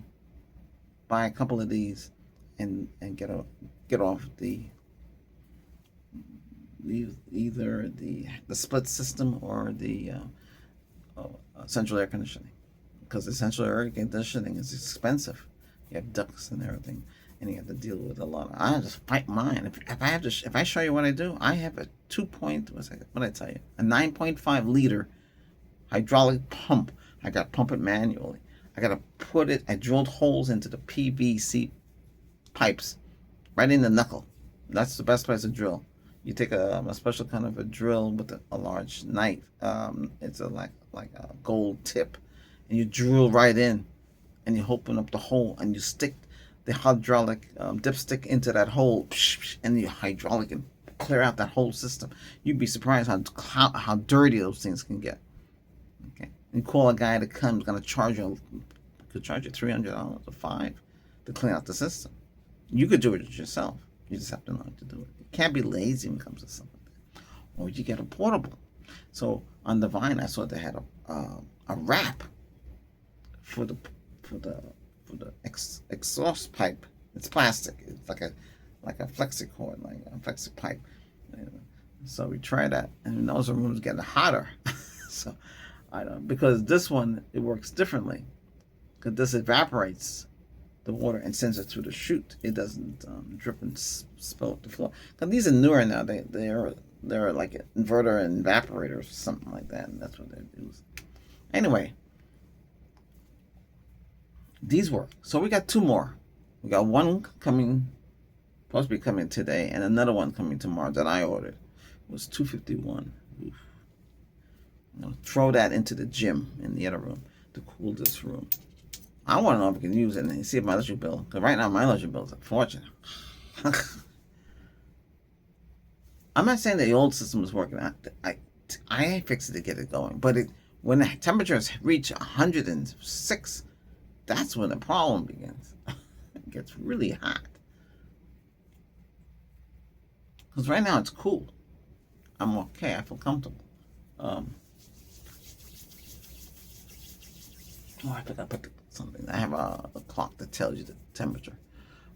a couple of these and get off either the split system or the central air conditioning, because the central air conditioning is expensive. You have ducts and everything, and you have to deal with a lot. I just fight mine. If I show you what I do, I have a 2 point. What did I tell you? A 9.5 liter hydraulic pump. I got to pump it manually. I got to put it. I drilled holes into the PVC pipes, right in the knuckle. That's the best place to drill. You take a special kind of a drill with a large knife. It's like a gold tip, and you drill right in, and you open up the hole, and you stick the hydraulic dipstick into that hole, and you hydraulic and clear out that whole system. You'd be surprised how dirty those things can get. Okay, you call a guy that comes, gonna charge you, could charge you $300 or $5 to clean out the system. You could do it yourself. You just have to know how to do it. You can't be lazy when it comes to something like that. Or you get a portable. So on the Vine, I saw they had a wrap for the exhaust pipe. It's plastic. It's like a FlexiCord, like a flexi pipe. So we tried that, and those rooms getting hotter. So I don't, because this one it works differently, because this evaporates the water and sends it through the chute. It doesn't drip and spill at the floor. Because these are newer now. They're like inverter and evaporators or something like that, and that's what they use. Anyway, these work. So we got two more. We got one coming, supposed to be coming today, and another one coming tomorrow that I ordered. It was $251. Oof. I'm gonna throw that into the gym in the other room to cool this room. I want to know if we can use it and see if my electric bill, because right now my electric bill is a fortune. I'm not saying that the old system was working. I fixed it to get it going, but when the temperatures reach 106, that's when the problem begins. It gets really hot. Because right now it's cool. I'm okay. I feel comfortable. I think I put something. I have a clock that tells you the temperature.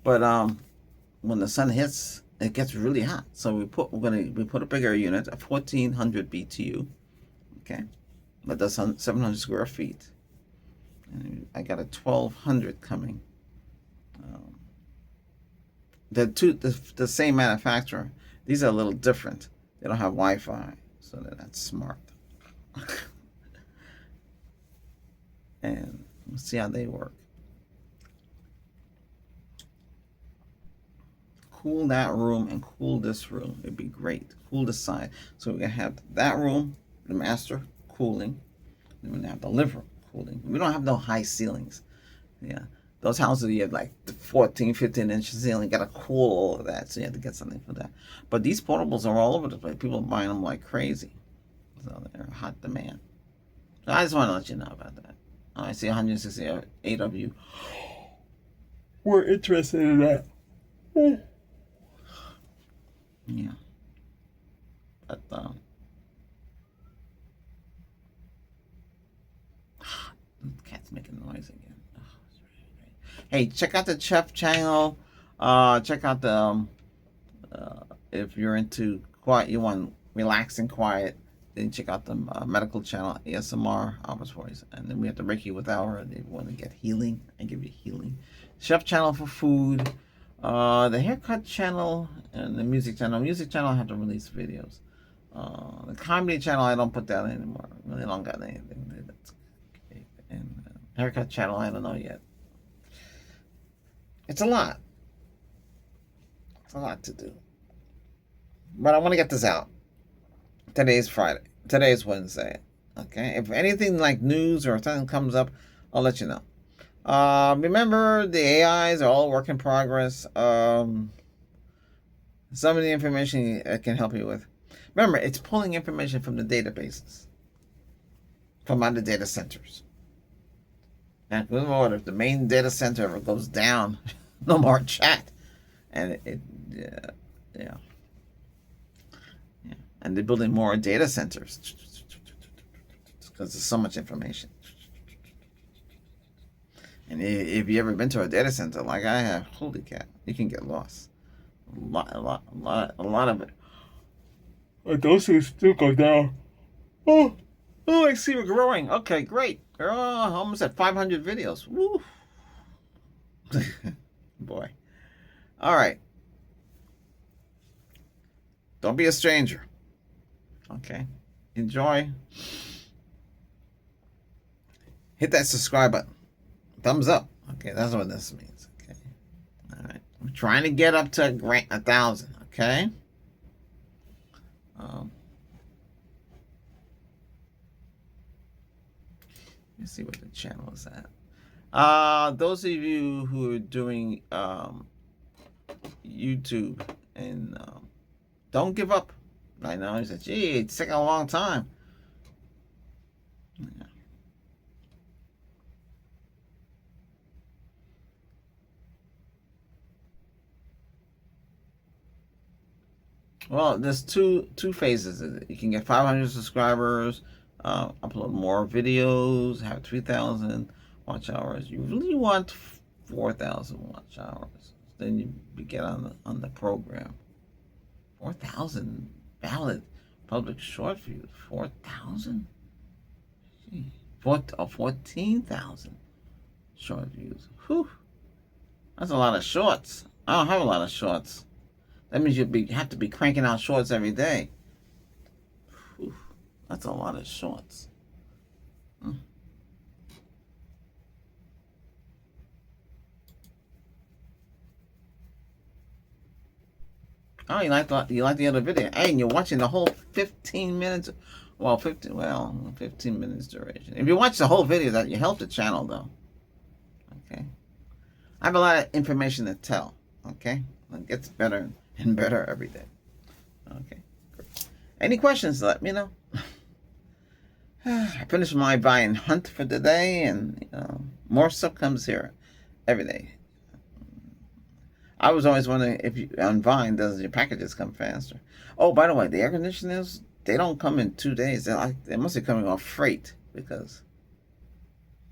But when the sun hits, it gets really hot. So we put a bigger unit, a 1400 BTU. Okay, but that's 700 square feet. And I got a 1200 coming. The same manufacturer. These are a little different. They don't have Wi-Fi, so they're not smart. And we'll see how they work. Cool that room and cool this room. It'd be great. Cool this side. So we're gonna have that room, the master, cooling. Then we're gonna have the living room cooling. We don't have no high ceilings. Yeah. Those houses you have like 14, 15 inch ceiling, gotta cool all of that. So you have to get something for that. But these portables are all over the place. People are buying them like crazy. So they're hot demand. So I just want to let you know about that. I see 168 of you were interested in that. Yeah. But, the cat's making noise again. Oh, it's really great. Hey, check out the Chef channel. Check out the, if you're into quiet, you want relaxing quiet, then check out the medical channel, ASMR, Albert's Voice. And then we have the Reiki with Hour, if you want to get healing, I give you healing. Chef channel for food. The haircut channel and the music channel. Music channel, I have to release videos. The comedy channel, I don't put that anymore. I really don't got anything. That's okay. And haircut channel, I don't know yet. It's a lot. It's a lot to do. But I want to get this out. Today's Friday. Today's Wednesday. Okay. If anything like news or something comes up, I'll let you know. Remember, the AIs are all work in progress. Some of the information it can help you with. Remember, it's pulling information from the databases, from other data centers. And good Lord, if the main data center ever goes down, no more chat. And yeah. And they're building more data centers because there's so much information. And if you ever been to a data center like I have, holy cow, you can get lost. A lot of it. But those things still go down. Oh, I see we're growing. Okay, great. We're almost at 500 videos. Woo. Boy. All right. Don't be a stranger. Okay. Enjoy. Hit that subscribe button. Thumbs up. Okay, that's what this means. Okay. All right. I'm trying to get up to 1,000. Okay. Let's see what the channel is at. Those of you who are doing YouTube and don't give up. I know he said, "Gee, it's taking a long time." Yeah. Well, there's two phases. You can get 500 subscribers, upload more videos, have 3,000 watch hours. You really want 4,000 watch hours. Then you get on the program. 4,000 valid public short views. 4,000. 14,000 short views. Whew. That's a lot of shorts. I don't have a lot of shorts. That means you have to be cranking out shorts every day. Whew. That's a lot of shorts. Oh, you like the other video? Hey, and you're watching the whole 15 minutes. Well, 15 minutes duration. If you watch the whole video, that you help the channel though. Okay. I have a lot of information to tell. Okay. It gets better and better every day. Okay. Great. Any questions? Let me know. I finished my Vine hunt for the day, and more stuff comes here every day. I was always wondering if on Vine, does your packages come faster? Oh, by the way, the air conditioners, they don't come in 2 days. They must be coming off freight because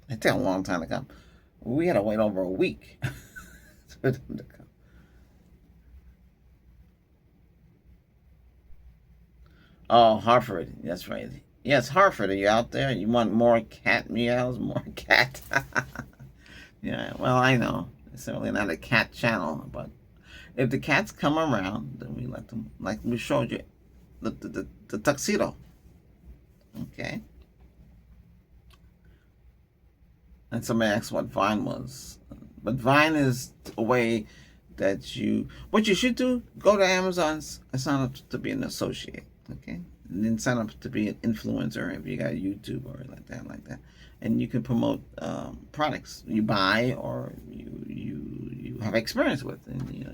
it takes a long time to come. We had to wait over a week for them to come. Oh, Hartford. That's right. Yes, Hartford. Are you out there? You want more cat meows? More cat? Yeah, well, I know. It's certainly not a cat channel, but if the cats come around, then we let them, like we showed you, the tuxedo. Okay. And somebody asked what Vine was. But Vine is a way that what you should do, go to Amazon and sign up to be an associate. Okay. And then sign up to be an influencer if you got YouTube or like that. And you can promote products you buy or you have experience with. And you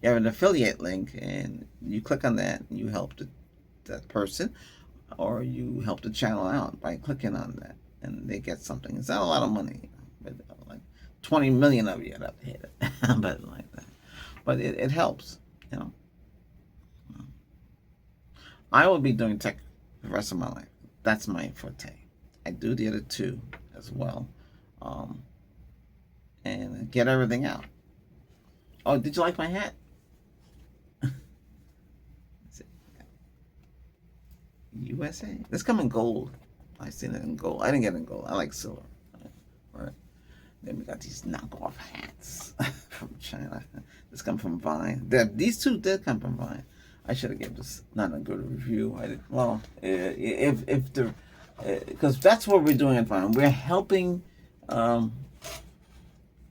have an affiliate link, and you click on that, and you help that person, or you help the channel out by clicking on that. and they get something. It's not a lot of money, but like 20 million of you have to hit it, but like that. But it helps, you know. I will be doing tech the rest of my life. That's my forte. I do the other two as well, and get everything out. Oh, did you like my hat? USA. This come in gold. I seen it in gold. I didn't get it in gold. I like silver. Right. Then we got these knockoff hats from China. This come from Vine. These two did come from Vine. I should have given this not a good review. I did well. If the because that's what we're doing at Vine. We're helping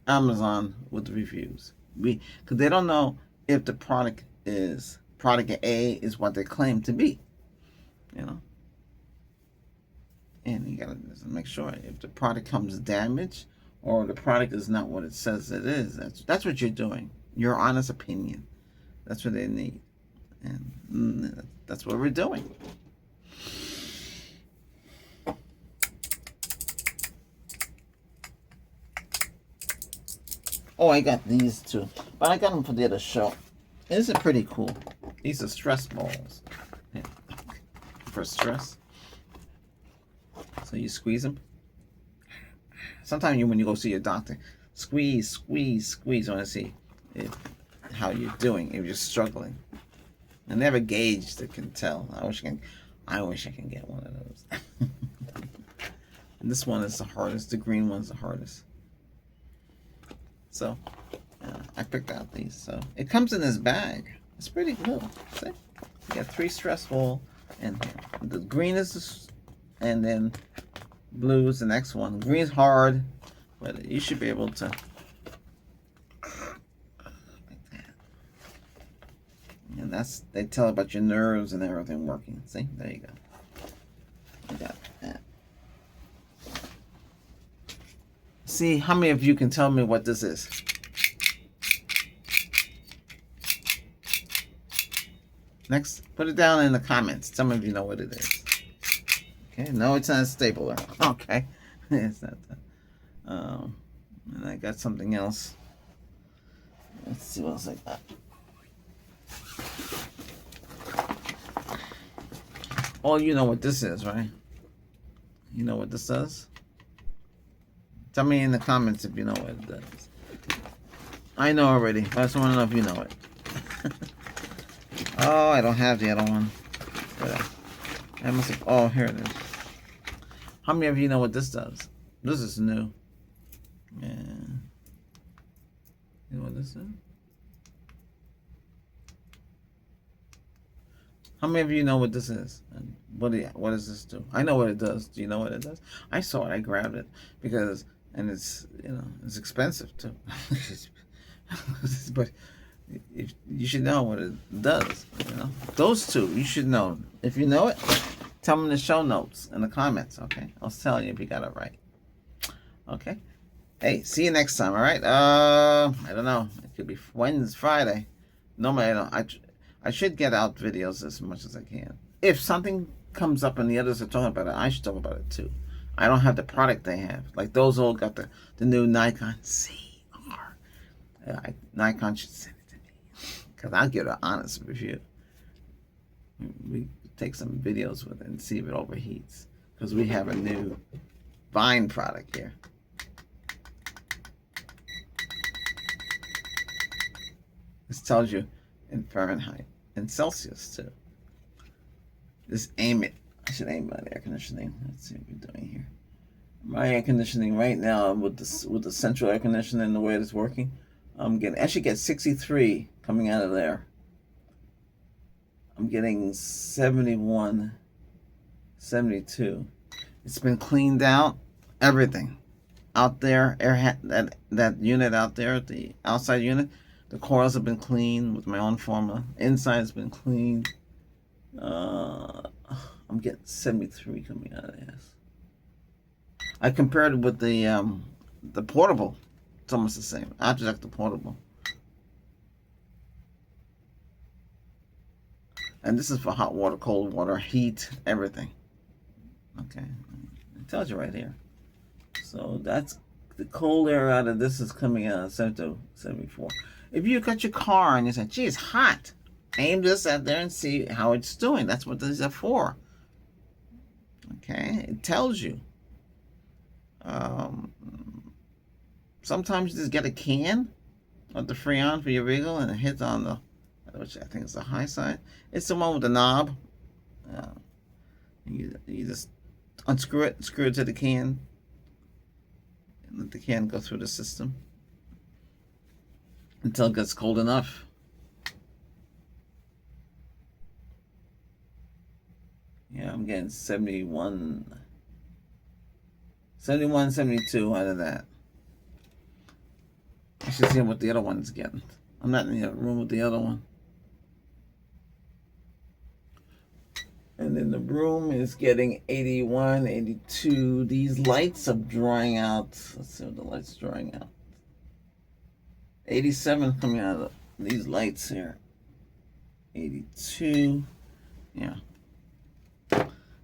Amazon with the reviews. Because they don't know if the product A is what they claim to be. You know. And you gotta make sure if the product comes damaged or the product is not what it says it is. That's what you're doing. Your honest opinion. That's what they need, and that's what we're doing. Oh, I got these too, but I got them for the other show. These are pretty cool. These are stress balls for stress. So you squeeze them. Sometimes when you go see your doctor, squeeze. I want to see how you're doing. If you're struggling, I never gauge that can tell. I wish I can get one of those. And this one is the hardest. The green one's the hardest. So I picked out these. So it comes in this bag. It's pretty cool. See? You got 3 stress ball, and the green is and then blue is the next one. Green's hard, but you should be able to like that. And they tell about your nerves and everything working. See, there you go. You got that. See, how many of you can tell me what this is? Next, put it down in the comments. Some of you know what it is. Okay, no, it's not a stapler. Okay, it's not that. And I got something else. Let's see what else I got. Oh, you know what this is, right? You know what this does? Tell me in the comments if you know what it does. I know already, but I just want to know if you know it. Oh, I don't have the other one. I must have. Oh, here it is. How many of you know what this does? This is new. Yeah. You know what this is? How many of you know what this is? And what does this do? I know what it does. Do you know what it does? I saw it. I grabbed it because, and it's it's expensive too. But you should know what it does. Those two you should know. If you know it, tell me in the show notes in the comments. Okay, I'll tell you if you got it right. Okay. Hey, see you next time. All right. I don't know. It could be Wednesday, Friday. Normally I don't. I should get out videos as much as I can. If something comes up and the others are talking about it, I should talk about it too. I don't have the product they have. Like those all got the new Nikon CR. Nikon should send it to me because I'll give an honest review. We take some videos with it and see if it overheats because we have a new Vine product here. This tells you in Fahrenheit and Celsius too. Just aim it. I should aim my air conditioning. Let's see what we're doing here. My air conditioning right now with the central air conditioning, the way it's working, I should get 63 coming out of there. I'm getting 71, 72. It's been cleaned out. Everything out there, that unit out there, the outside unit. The coils have been cleaned with my own formula. Inside's been cleaned. I'm getting 73 coming out of this. I compared it with the portable. It's almost the same. Object the portable. And this is for hot water, cold water, heat, everything. Okay. tells you right here. So that's the cold air out of this is coming out of 74. If you got your car and you say, gee, it's hot, aim this out there and see how it's doing. That's what these are for. Okay, it tells you. Sometimes you just get a can of the Freon for your vehicle and it hits on the, which I think is the high side. It's the one with the knob. You just unscrew it, screw it to the can, and let the can go through the system until it gets cold enough. Yeah, I'm getting 71, 72 out of that. I should see what the other one's getting. I'm not in the room with the other one. And then the room is getting 81, 82. These lights are drying out. Let's see what the lights are drying out. 87 coming out of these lights here. 82. Yeah.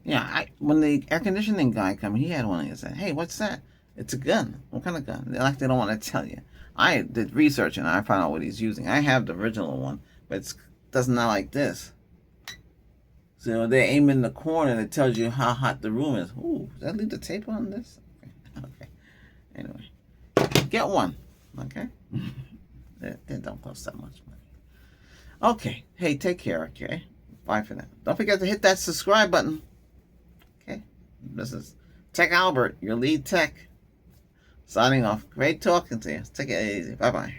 Yeah, when the air conditioning guy came, he had one and he said, hey, what's that? It's a gun. What kind of gun? They don't want to tell you. I did research and I found out what he's using. I have the original one, but it does not like this. So they aim in the corner and it tells you how hot the room is. Ooh, does that leave the tape on this? Okay. Anyway, get one. Okay. They don't cost that much money. Okay. Hey, take care. Okay. Bye for now. Don't forget to hit that subscribe button. Okay. This is Tech Albert, your lead tech. Signing off. Great talking to you. Take it easy. Bye-bye.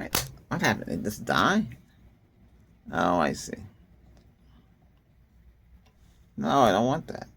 Right. What happened? Did this die? Oh, I see. No, I don't want that.